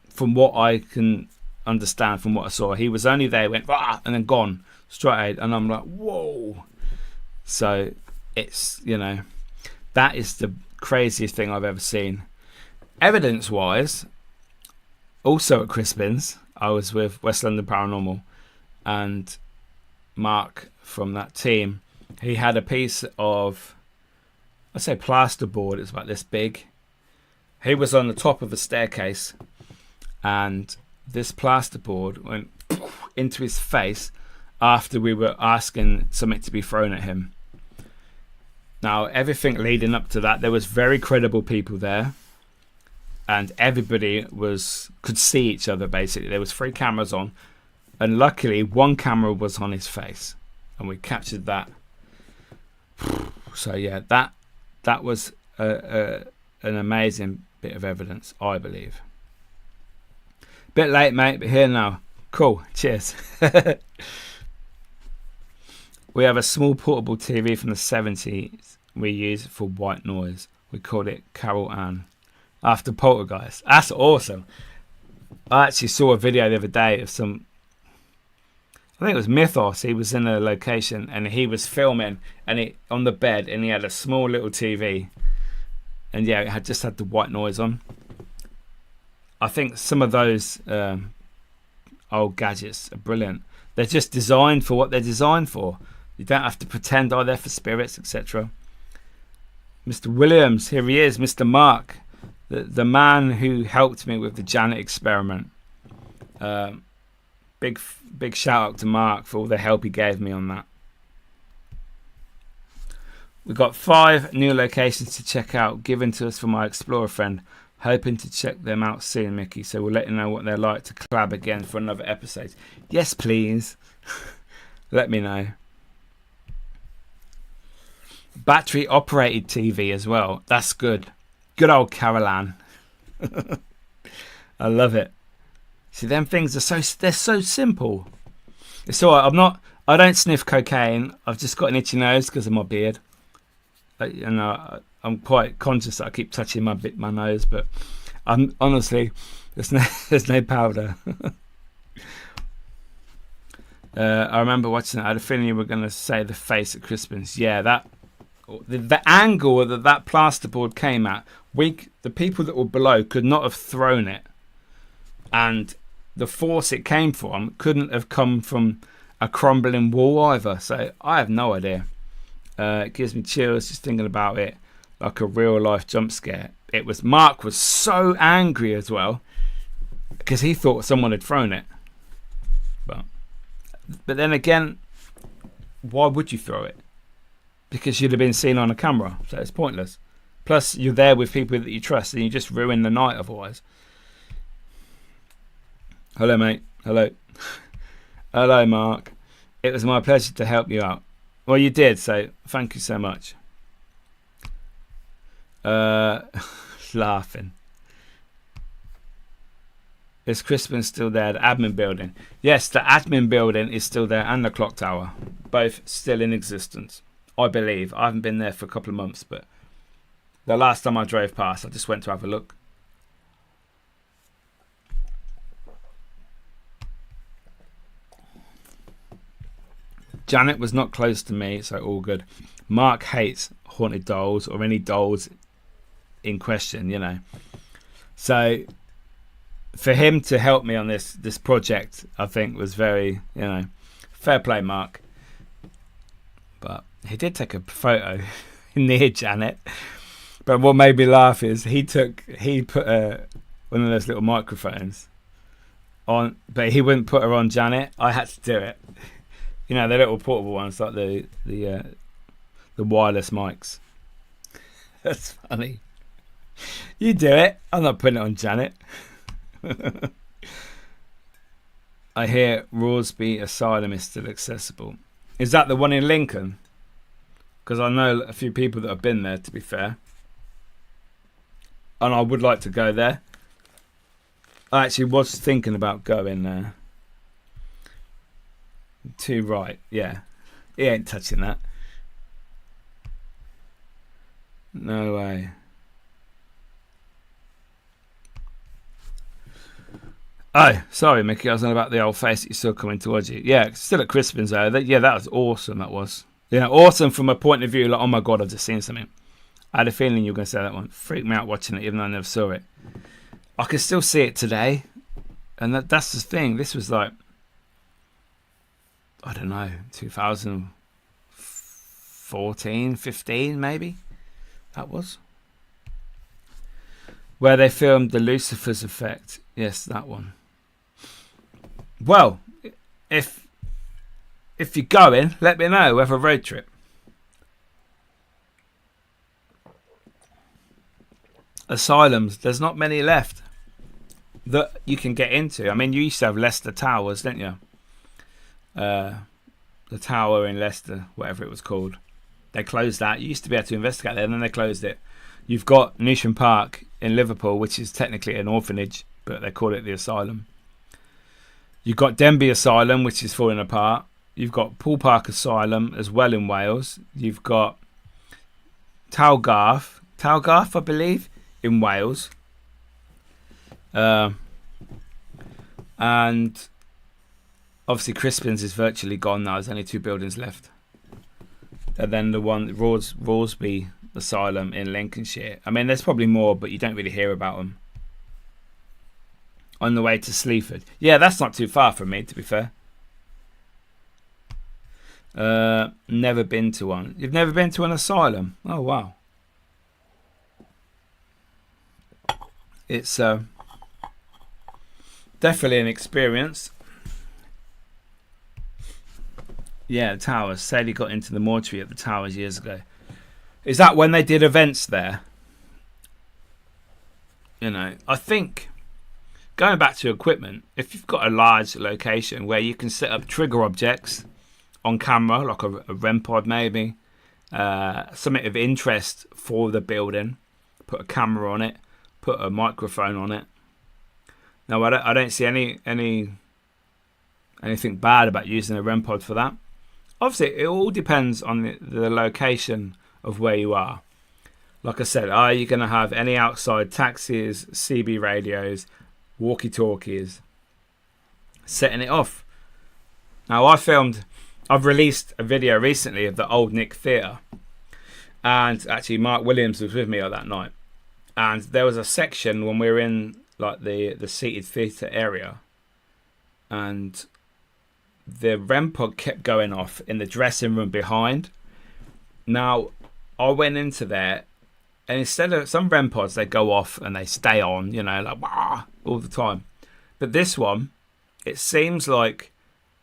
From what I can understand, from what I saw, he was only there, went and then gone straight ahead. And I'm like, whoa. So it's, that is the craziest thing I've ever seen. Evidence-wise, also at Crispin's, I was with West London Paranormal, and Mark from that team, he had a piece of, I say plasterboard, it's about this big. He was on the top of a staircase, and this plasterboard went into his face after we were asking something to be thrown at him. Now, everything leading up to that, there was very credible people there, and everybody could see each other, basically. There was 3 cameras on, and luckily one camera was on his face, and we captured that. So yeah, that was an amazing bit of evidence, I believe. Bit late, mate, but here now. Cool, cheers. We have a small portable TV from the 70s we use for white noise. We called it Carol Ann, after Poltergeist. That's awesome. I actually saw a video the other day of some, I think it was Mythos. He was in a location and he was filming, and on the bed, and he had a small little TV, and yeah, it just had the white noise on. I think some of those old gadgets are brilliant. They're just designed for what they're designed for. You don't have to pretend, they're for spirits, etc. Mr. Williams, here he is, Mr. Mark, the man who helped me with the Janet experiment. Big shout out to Mark for all the help he gave me on that. We've got 5 new locations to check out, given to us from my explorer friend. Hoping to check them out soon, Mickey. So we'll let you know what they're like to collab again for another episode. Yes, please. Let me know. Battery operated TV as well. That's good. Good old Caroline. I love it. See, them things are they're so simple. It's all right. I don't sniff cocaine. I've just got an itchy nose because of my beard. I'm quite conscious that I keep touching my nose, but I'm honestly, there's no powder. I remember watching it. I had a feeling you were going to say the face at Crispin's. Yeah, the angle that plasterboard came at, the people that were below could not have thrown it, and the force it came from couldn't have come from a crumbling wall either. So I have no idea. It gives me chills just thinking about it, like a real life jump scare. Mark was so angry as well because he thought someone had thrown it. But then again, why would you throw it? Because you'd have been seen on a camera, so it's pointless. Plus, you're there with people that you trust, and you just ruin the night otherwise. Hello, mate. Hello. Hello, Mark. It was my pleasure to help you out. Well, you did, so thank you so much. Laughing. Is Crispin still there? The admin building. Yes, the admin building is still there, and the clock tower. Both still in existence, I believe. I haven't been there for a couple of months, but the last time I drove past, I just went to have a look. Janet was not close to me, so all good. Mark hates haunted dolls or any dolls in question, So for him to help me on this project, I think was very, fair play, Mark. But he did take a photo. near Janet. But what made me laugh is he put one of those little microphones on, but he wouldn't put her on Janet. I had to do it. You know, the little portable ones, like the wireless mics. That's funny. You do it. I'm not putting it on Janet. I hear Rawsby Asylum is still accessible. Is that the one in Lincoln? Because I know a few people that have been there, to be fair. And I would like to go there. I actually was thinking about going there. Too right, yeah. He ain't touching that. No way. Oh, sorry, Mickey. I was on about the old face that you saw coming towards you. Yeah, still at Crispin's though. That was awesome. That was. Yeah, awesome from a point of view like, oh my god, I've just seen something. I had a feeling you were going to say that one. Freaked me out watching it, even though I never saw it. I can still see it today, and that's the thing. This was like, I don't know, 2014, 15 maybe. That was where they filmed the Lucifer's Effect. Yes, that one. Well, if you're going, let me know. We have a road trip. Asylums, there's not many left that you can get into. I mean, you used to have Leicester Towers, didn't you? The tower in Leicester, whatever it was called. They closed that. You used to be able to investigate there, and then they closed it. You've got Newsham Park in Liverpool, which is technically an orphanage, but they call it the asylum. You've got Denbigh Asylum, which is falling apart. You've got Poole Park Asylum as well in Wales. You've got Talgarth, I believe, in Wales. And obviously Crispin's is virtually gone now. There's only 2 buildings left. And then the one, Rawsby Asylum in Lincolnshire. I mean, there's probably more, but you don't really hear about them. On the way to Sleaford. Yeah, that's not too far from me, to be fair. Never been to one. You've never been to an asylum? Oh, wow. It's definitely an experience. Yeah, the Towers. Sadie got into the mortuary at the Towers years ago. Is that when they did events there? You know, I think, going back to equipment, if you've got a large location where you can set up trigger objects on camera, like a REM pod maybe, something of interest for the building, put a camera on it, put a microphone on it. Now, I don't see anything bad about using a REM pod for that. Obviously, it all depends on the location of where you are. Like I said, are you going to have any outside taxis, CB radios, walkie-talkies, setting it off? Now, I've released a video recently of the Old Nick Theatre, and actually Mark Williams was with me on that night, and there was a section when we were in like the seated theatre area, and the REM pod kept going off in the dressing room behind. Now, I went into there, and instead of some REM pods, they go off and they stay on, you know, like wah, all the time. But this one, it seems like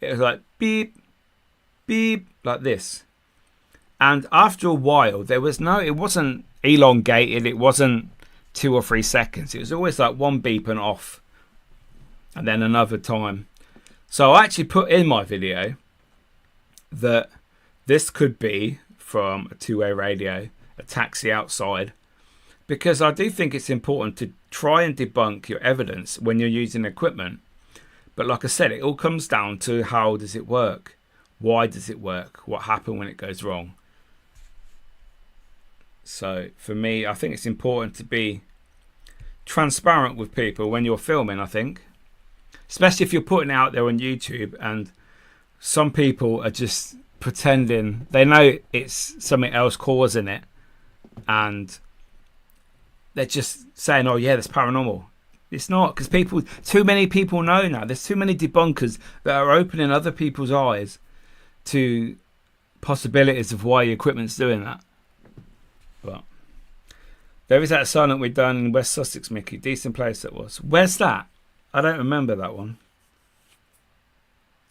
it was like beep, beep, like this. And after a while, it wasn't elongated. It wasn't 2 or 3 seconds. It was always like one beep and off, and then another time. So I actually put in my video that this could be from a 2-way radio, a taxi outside, because I do think it's important to try and debunk your evidence when you're using equipment. But like I said, it all comes down to how does it work? Why does it work? What happened when it goes wrong? So for me, I think it's important to be transparent with people when you're filming, I think. Especially if you're putting it out there on YouTube and some people are just pretending they know it's something else causing it, and they're just saying, oh yeah, that's paranormal. It's not, because too many people know now. There's too many debunkers that are opening other people's eyes to possibilities of why your equipment's doing that. But there is that assignment we done in West Sussex, Mickey. Decent place that was. Where's that? I don't remember that one.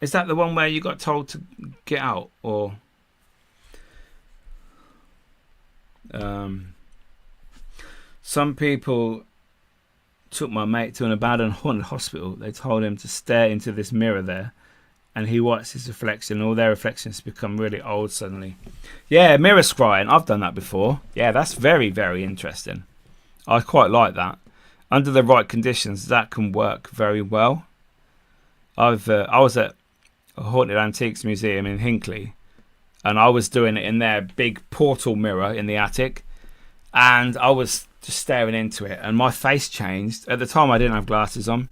Is that the one where you got told to get out? Or some people took my mate to an abandoned haunted hospital. They told him to stare into this mirror there, and he watched his reflection. All their reflections become really old suddenly. Yeah, mirror scrying. I've done that before. Yeah, that's very, very interesting. I quite like that. Under the right conditions, that can work very well. I was at a haunted antiques museum in Hinckley, and I was doing it in their big portal mirror in the attic, and I was just staring into it, and my face changed. At the time, I didn't have glasses on,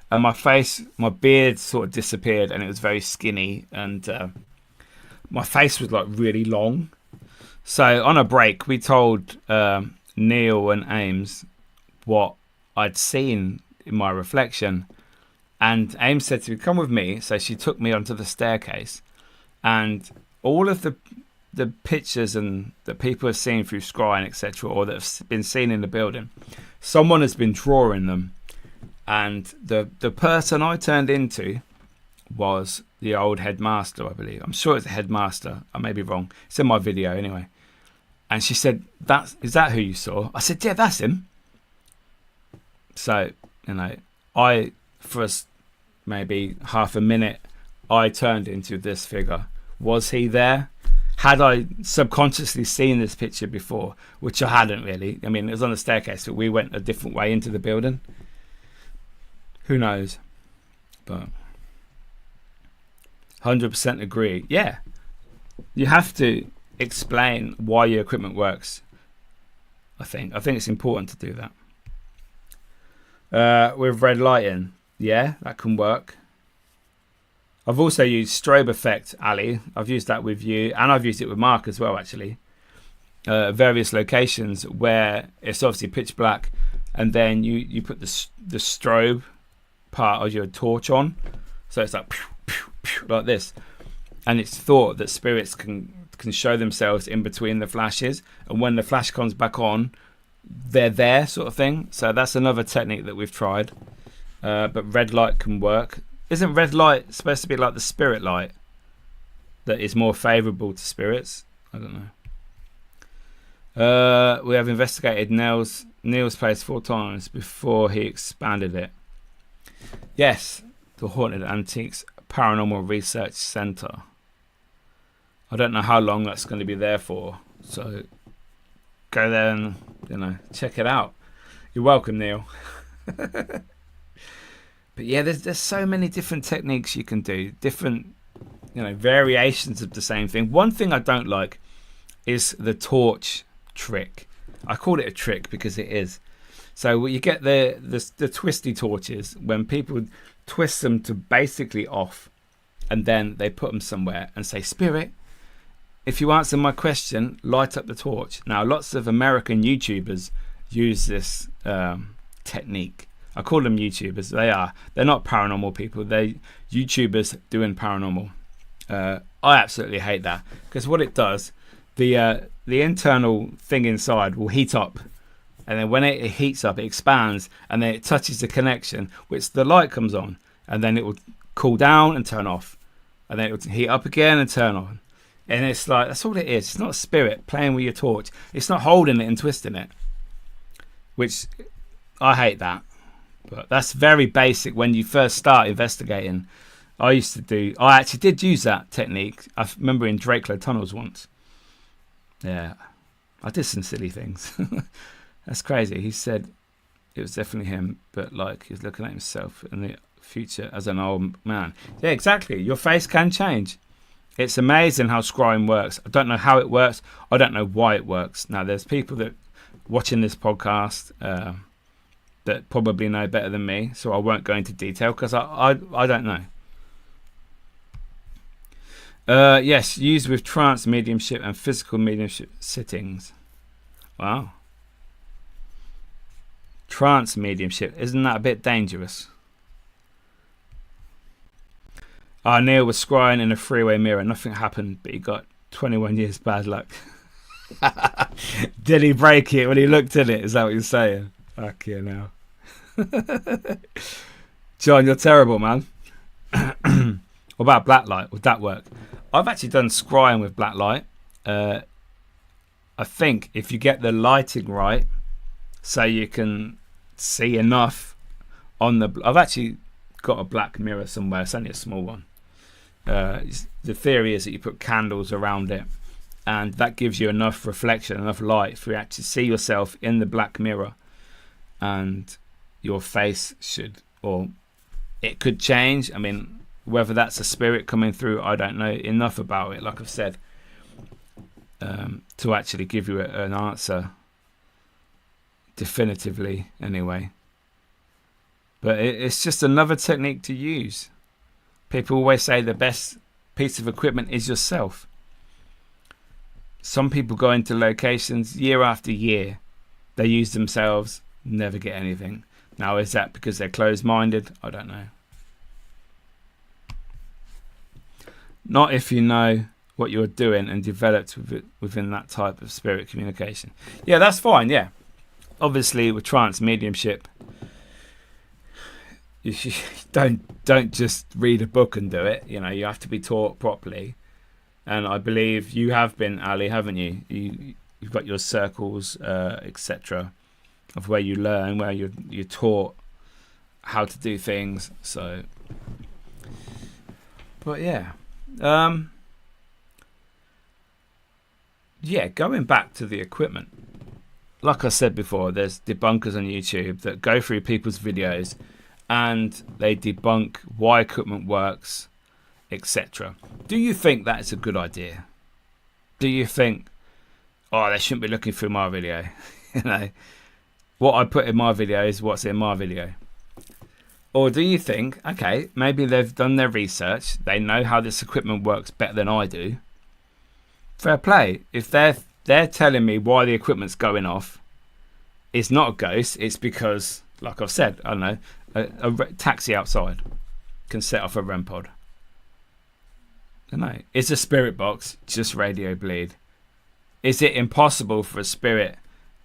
and my beard sort of disappeared, and it was very skinny, and my face was like really long. So on a break, we told Neil and Ames what I'd seen in my reflection, and Ames said to me, "Come with me." So she took me onto the staircase, and all of the pictures and that people have seen through scrying, etc., or that have been seen in the building, someone has been drawing them. And the person I turned into was the old headmaster, I believe. I'm sure it's the headmaster. I may be wrong. It's in my video anyway. And she said, "Is that who you saw?" I said, "Yeah, that's him." So, for maybe half a minute, I turned into this figure. Was he there? Had I subconsciously seen this picture before? Which I hadn't really. I mean, it was on the staircase, but we went a different way into the building. Who knows? But 100% agree. Yeah. You have to explain why your equipment works. I think it's important to do that. With red lighting, yeah, that can work. I've also used strobe effect, Ali. I've used that with you, and I've used it with Mark as well, actually. Various locations where it's obviously pitch black, and then you put the strobe part of your torch on, so it's like pew, pew, pew, like this, and it's thought that spirits can show themselves in between the flashes, and when the flash comes back on, they're there, sort of thing. So that's another technique that we've tried. But red light can work. Isn't red light supposed to be like the spirit light that is more favourable to spirits? I don't know. We have investigated Neil's place 4 times before he expanded it. Yes, the Haunted Antiques Paranormal Research Centre. I don't know how long that's going to be there for, so go there and check it out. You're welcome, Neil. But yeah, there's so many different techniques you can do, different variations of the same thing. One thing I don't like is the torch trick. I call it a trick because it is. So you get the twisty torches when people twist them to basically off, and then they put them somewhere and say, "Spirit, if you answer my question, light up the torch." Now, lots of American YouTubers use this technique. I call them YouTubers. They're not paranormal people. They're YouTubers doing paranormal. I absolutely hate that, because what it does, the internal thing inside will heat up, and then when it heats up, it expands, and then it touches the connection, which the light comes on, and then it will cool down and turn off, and then it will heat up again and turn on. And it's like, that's all it is. It's not a spirit playing with your torch. It's not holding it and twisting it, which I hate that. But that's very basic when you first start investigating. I actually did use that technique. I remember in Drakelow Tunnels once. Yeah, I did some silly things. That's crazy. He said it was definitely him, but like he was looking at himself in the future as an old man. Yeah, exactly. Your face can change. It's amazing how scrying works. I don't know how it works. I don't know why it works. Now, there's people that watching this podcast that probably know better than me, so I won't go into detail because I don't know. Yes, used with trance mediumship and physical mediumship sittings. Wow. Trance mediumship, isn't that a bit dangerous? Neil was scrying in a freeway mirror. Nothing happened, but he got 21 years bad luck. Did he break it when he looked at it? Is that what you're saying? Fuck you now. John, you're terrible, man. What about blacklight? Would that work? I've actually done scrying with blacklight. I think if you get the lighting right, so you can see enough on the... I've actually got a black mirror somewhere. It's only a small one. The theory is that you put candles around it, and that gives you enough reflection, enough light for you to actually see yourself in the black mirror, and your face should, or it could change. I mean, whether that's a spirit coming through, I don't know enough about it, like I've said, to actually give you an answer definitively anyway. But it's just another technique to use. People always say the best piece of equipment is yourself. Some people go into locations year after year. They use themselves, never get anything. Now, is that because they're closed-minded? I don't know. Not if you know what you're doing and developed within that type of spirit communication. Yeah, that's fine, yeah. Obviously, with trance mediumship, you don't just read a book and do it. You know, you have to be taught properly. And I believe you have been, Ali, haven't you? You've got your circles, etc., of where you learn, where you're taught how to do things. So, but yeah, going back to the equipment. Like I said before, there's debunkers on YouTube that go through people's videos and they debunk why equipment works, etc. Do you think that's a good idea? Do you think, oh, they shouldn't be looking through my video? You know, what I put in my video is what's in my video. Or do you think, okay, maybe they've done their research, they know how this equipment works better than I do. Fair play. If they're telling me why the equipment's going off, it's not a ghost, it's because, like I've said, I don't know, a taxi outside can set off a REM pod. I don't know. Is a spirit box just radio bleed? Is it impossible for a spirit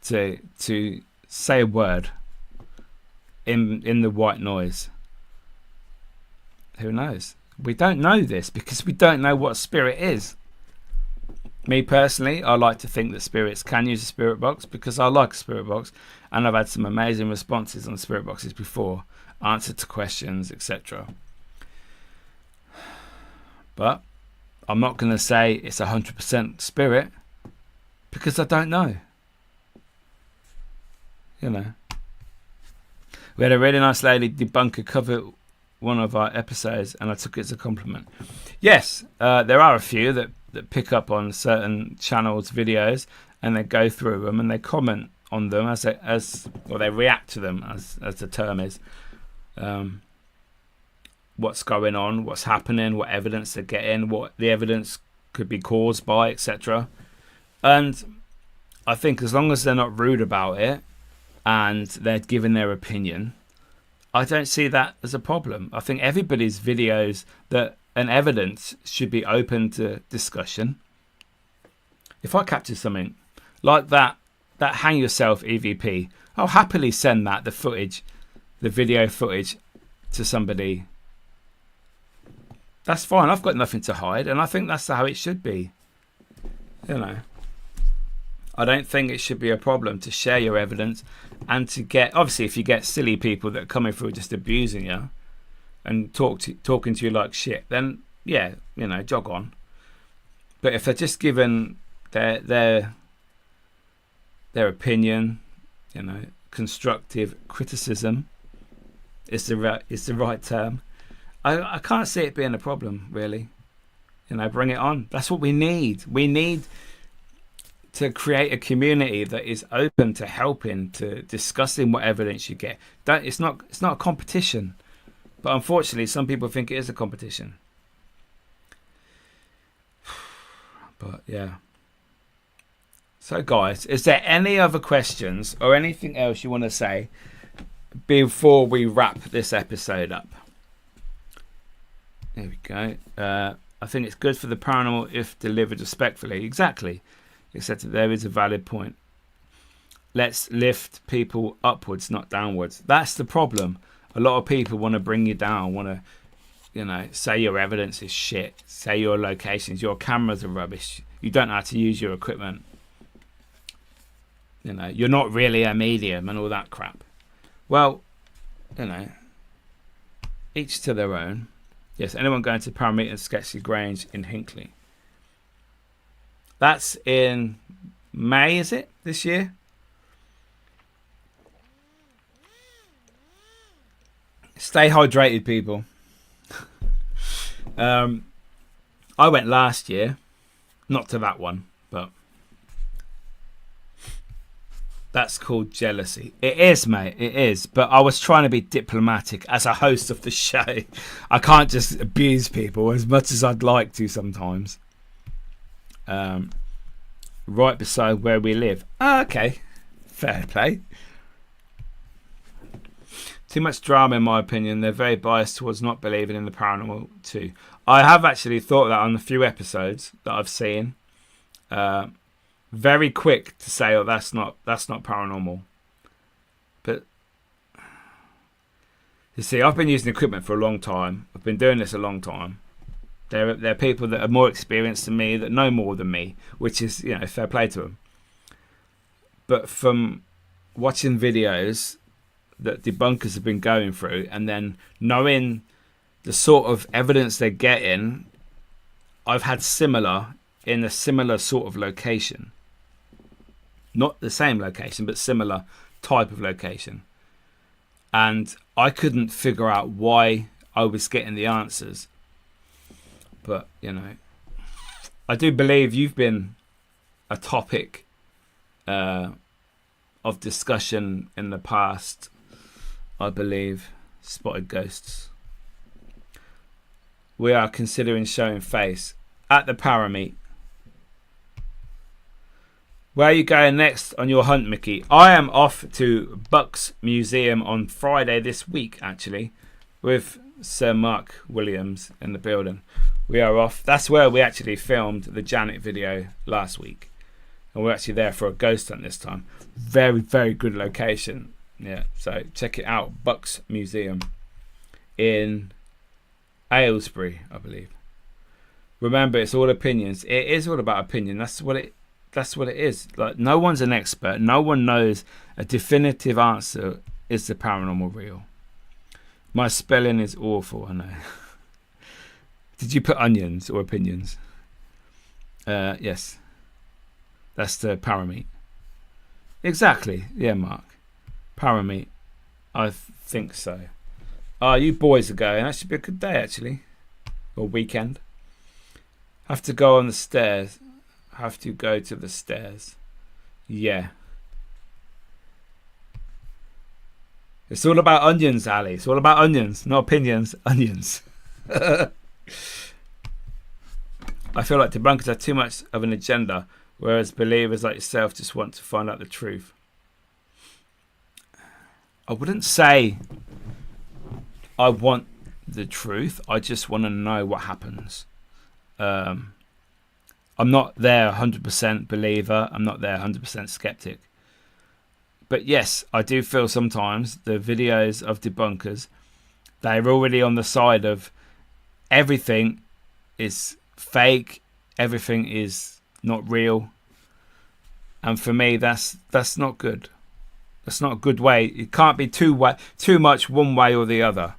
to say a word in the white noise? Who knows? We don't know this because we don't know what spirit is. Me personally, I like to think that spirits can use a spirit box because I like a spirit box, and I've had some amazing responses on spirit boxes before, answer to questions, etc. But I'm not going to say it's 100% spirit because I don't know. You know, we had a really nice lady debunker cover one of our episodes, and I took it as a compliment. Yes, there are a few that pick up on certain channels' videos, and they go through them and they comment on them or they react to them, as the term is. What's going on, what's happening, what evidence they're getting, what the evidence could be caused by, etc. And I think as long as they're not rude about it and they're giving their opinion, I don't see that as a problem. I think everybody's videos and evidence should be open to discussion. If I capture something like that hang yourself EVP, I'll happily send the video footage to somebody. That's fine. I've got nothing to hide, and I think that's how it should be. You know, I don't think it should be a problem to share your evidence and to get, obviously, if you get silly people that are coming through just abusing you and talking to you like shit, then yeah, you know, jog on. But if they're just given their opinion, you know, constructive criticism is the right term. I can't see it being a problem, really. You know, bring it on. That's what we need. We need to create a community that is open to helping, to discussing what evidence you get. It's not a competition, but unfortunately, some people think it is a competition. But yeah. So, guys, is there any other questions or anything else you want to say before we wrap this episode up? There we go. I think it's good for the paranormal if delivered respectfully. Exactly. except that there is a valid point. Let's lift people upwards, not downwards. That's the problem. A lot of people want to bring you down, want to, say your evidence is shit, say your locations, your cameras are rubbish, you don't know how to use your equipment, you're not really a medium and all that crap. Well, each to their own. Yes, anyone going to Parameter Sketchy Grange in Hinckley? That's in May, is it, this year? Stay hydrated, people. I went last year, not to that one, but that's called jealousy. It is, mate, it is. But I was trying to be diplomatic as a host of the show. I can't just abuse people as much as I'd like to sometimes. Right beside where we live. Okay, fair play. Too much drama, in my opinion. They're very biased towards not believing in the paranormal too. I have actually thought that on a few episodes that I've seen. Very quick to say, "Oh, that's not paranormal." But you see, I've been using equipment for a long time. I've been doing this a long time. There are people that are more experienced than me, that know more than me, which is fair play to them. But from watching videos that debunkers have been going through, and then knowing the sort of evidence they're getting, I've had in a similar sort of location. Not the same location, but similar type of location. And I couldn't figure out why I was getting the answers. But, I do believe you've been a topic of discussion in the past. I believe spotted ghosts. We are considering showing face at the Parameet. Where are you going next on your hunt, Mickey? I am off to Bucks Museum on Friday this week, actually, with Sir Mark Williams in the building. We are off. That's where we actually filmed the Janet video last week. And we're actually there for a ghost hunt this time. Very, very good location. Yeah, so check it out. Bucks Museum in Aylesbury, I believe. Remember, it's all opinions. It is all about opinion. That's what it is. Like, no one's an expert. No one knows a definitive answer. Is the paranormal real? My spelling is awful, I know. Did you put onions or opinions? Yes. That's the Parameet. Exactly. Yeah, Mark. Parameet. I think so. You boys are going. That should be a good day, actually. Or weekend. Have to go on the stairs. Have to go to the stairs. Yeah. It's all about onions, Ali. It's all about onions, not opinions. Onions. I feel like debunkers have too much of an agenda, whereas believers like yourself just want to find out the truth. I wouldn't say I want the truth. I just want to know what happens. I'm not there 100% believer. I'm not there 100% skeptic. But yes, I do feel sometimes the videos of debunkers, they're already on the side of everything is fake, everything is not real. And for me, that's not good. That's not a good way. It can't be too much one way or the other.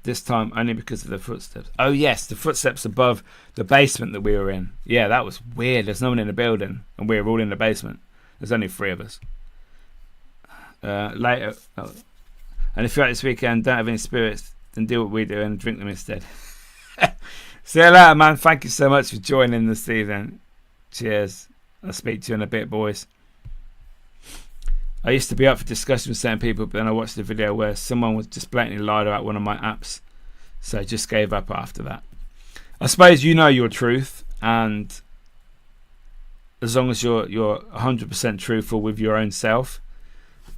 This time only because of the footsteps. Oh yes, the footsteps above the basement that we were in. Yeah, that was weird. There's no one in the building and we were all in the basement. There's only 3 of us. Later. Oh. And if you're out this weekend, don't have any spirits, then do what we do and drink them instead. See you later, man. Thank you so much for joining this evening. Cheers. I'll speak to you in a bit, boys. I used to be up for discussion with certain people, but then I watched the video where someone was just blatantly lied about one of my apps. So I just gave up after that. I suppose you know your truth, and as long as you're 100% truthful with your own self,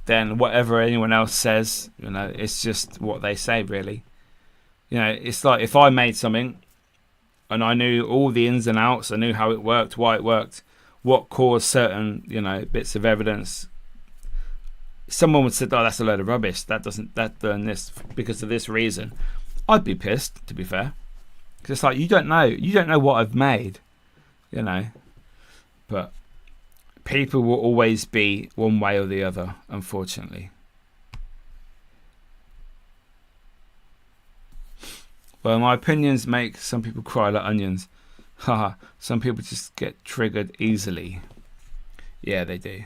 then whatever anyone else says, it's just what they say, really. It's like if I made something and I knew all the ins and outs. I knew how it worked, why it worked, what caused certain, bits of evidence. Someone would say, "Oh, that's a load of rubbish. That done this because of this reason." I'd be pissed, to be fair, because it's like you don't know what I've made, But people will always be one way or the other, unfortunately. Well, my opinions make some people cry like onions. Haha, some people just get triggered easily. Yeah, they do.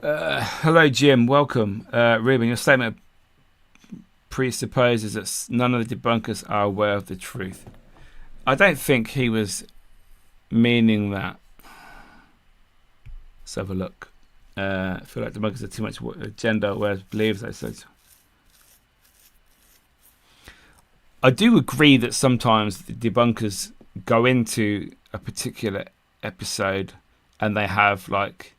Hello, Jim. Welcome. Ruben, your statement presupposes that none of the debunkers are aware of the truth. I don't think he was meaning that. Let's have a look. I feel like debunkers are too much agenda, whereas believers, I said. I do agree that sometimes the debunkers go into a particular episode and they have like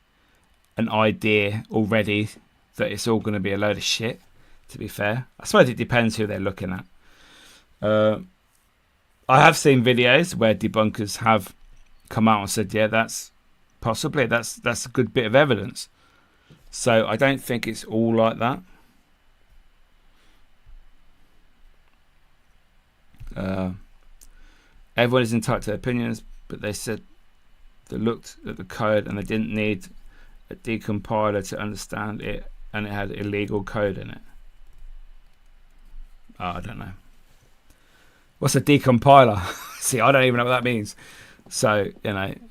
an idea already that it's all going to be a load of shit, to be fair. I suppose it depends who they're looking at. I have seen videos where debunkers have come out and said, yeah, that's a good bit of evidence. So I don't think it's all like that. Everyone is entitled to their opinions, but they said they looked at the code and they didn't need a decompiler to understand it, and it had illegal code in it. Oh, I don't know. What's a decompiler? See, I don't even know what that means. So,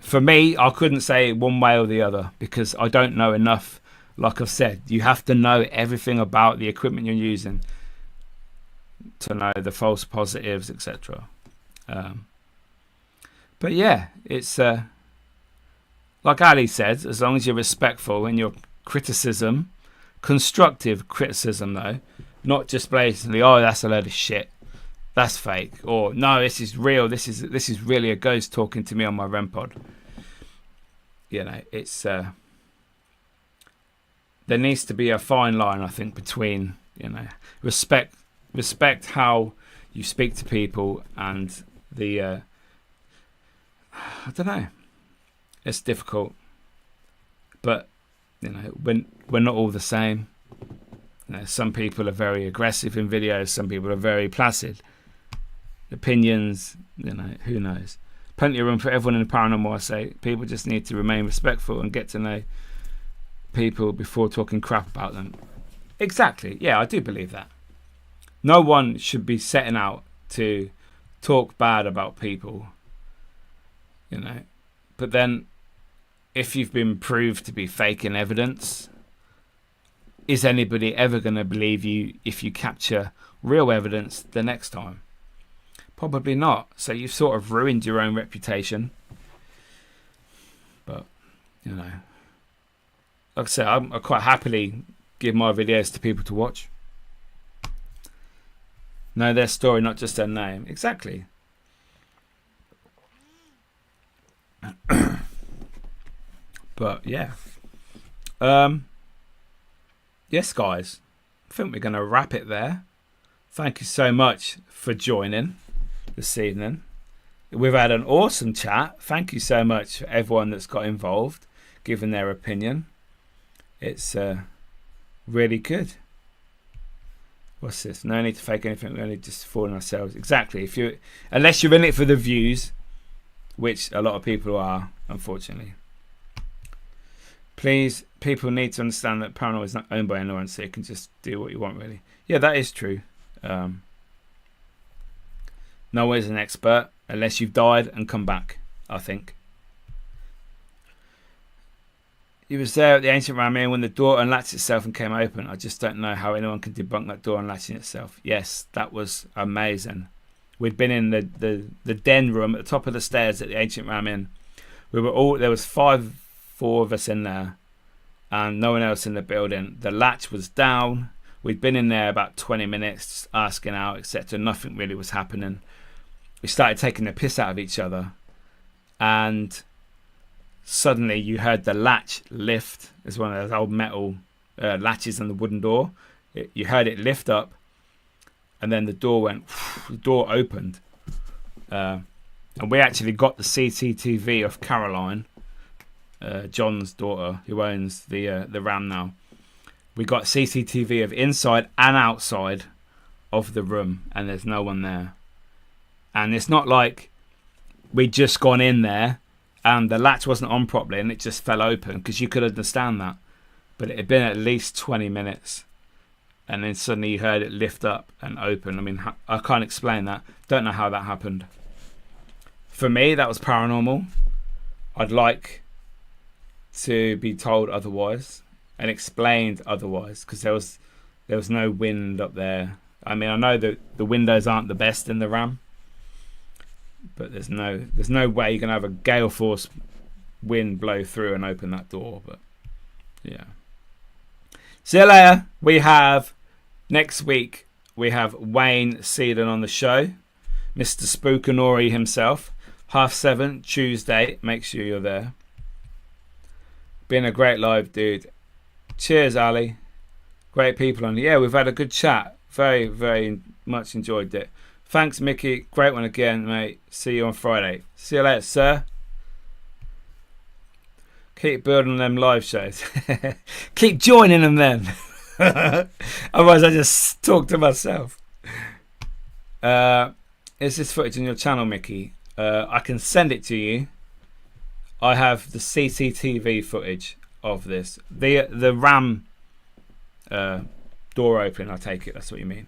for me, I couldn't say one way or the other because I don't know enough. Like I've said, you have to know everything about the equipment you're using to know the false positives, etc. But yeah, it's like Ali said, as long as you're respectful in your criticism, constructive criticism though, not just blatantly, oh, that's a load of shit, that's fake, or no, this is real, this is really a ghost talking to me on my REM pod. It's there needs to be a fine line, I think, between respect how you speak to people and the I don't know, it's difficult, but we're not all the same. Some people are very aggressive in videos, some people are very placid. Opinions, who knows. Plenty of room for everyone in the paranormal. I say people just need to remain respectful and get to know people before talking crap about them. Exactly, yeah, I do believe that. No one should be setting out to talk bad about people, But then, if you've been proved to be faking evidence, is anybody ever going to believe you if you capture real evidence the next time? Probably not. So you've sort of ruined your own reputation. But, like I said, I quite happily give my videos to people to watch. Know their story, not just their name. Exactly. But yeah. Yes, guys. I think we're going to wrap it there. Thank you so much for joining this evening. We've had an awesome chat. Thank you so much for everyone that's got involved, giving their opinion. It's really good. What's this? No need to fake anything. We only just fooling ourselves. Exactly. Unless you're in it for the views, which a lot of people are, unfortunately. Please, people need to understand that paranormal is not owned by anyone, so you can just do what you want, really. Yeah, that is true. No one is an expert unless you've died and come back, I think. He was there at the ancient Ramin when the door unlatched itself and came open. I just don't know how anyone can debunk that door unlatching itself. Yes, that was amazing. We'd been in the den room at the top of the stairs at the ancient Ramin. There was four of us in there and no one else in the building. The latch was down. We'd been in there about 20 minutes asking out, etc. Nothing really was happening. We started taking the piss out of each other, and suddenly you heard the latch lift. It's one of those old metal latches on the wooden door. You heard it lift up, and then the door opened, And we actually got the CCTV of Caroline, John's daughter, who owns the Ram now. We got CCTV of inside and outside of the room, and there's no one there. And it's not like we'd just gone in there and the latch wasn't on properly and it just fell open, because you could understand that. But it had been at least 20 minutes. And then suddenly you heard it lift up and open. I mean, I can't explain that. Don't know how that happened. For me, that was paranormal. I'd like to be told otherwise and explained otherwise, because there was no wind up there. I mean, I know that the windows aren't the best in the Ram, but there's no way you're gonna have a gale force wind blow through and open that door. But yeah. See you later. Next week we have Wayne Seedon on the show, Mr. Spookanori himself. 7:30 Tuesday. Make sure you're there. Been a great live, dude. Cheers, Ali. Great people on. Yeah, we've had a good chat. Very, very much enjoyed it. Thanks, Mickey. Great one again, mate. See you on Friday. See you later, sir. Keep building them live shows. Keep joining them then. Otherwise, I just talk to myself. Is this footage on your channel, Mickey? I can send it to you. I have the CCTV footage of this. The Ram door open, I take it. That's what you mean.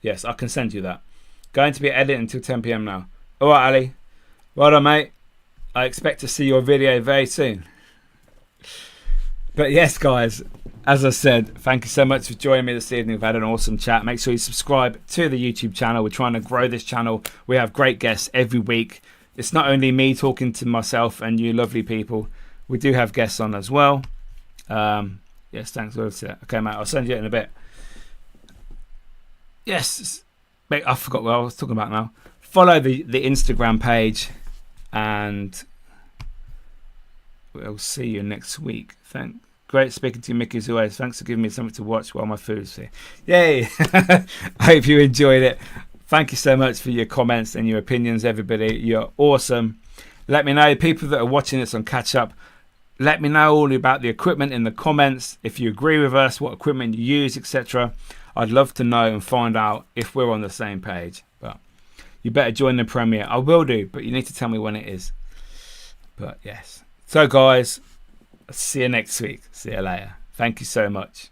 Yes, I can send you that. Going to be editing until 10 p.m. now. All right, Ali. Well done, mate. I expect to see your video very soon. But yes, guys, as I said, thank you so much for joining me this evening. We've had an awesome chat. Make sure you subscribe to the YouTube channel. We're trying to grow this channel. We have great guests every week. It's not only me talking to myself and you lovely people. We do have guests on as well. Yes, thanks. Okay, mate, I'll send you it in a bit. Yes, mate, I forgot what I was talking about now. Follow the Instagram page, and we'll see you next week. Great speaking to you, Mickey, as always. Thanks for giving me something to watch while my food's here. Yay! I hope you enjoyed it. Thank you so much for your comments and your opinions, everybody. You're awesome. Let me know, people that are watching this on Catch Up, let me know all about the equipment in the comments. If you agree with us, what equipment you use, etc. I'd love to know and find out if we're on the same page. But you better join the premiere. I will do, but you need to tell me when it is. But yes. So guys, see you next week. See you later. Thank you so much.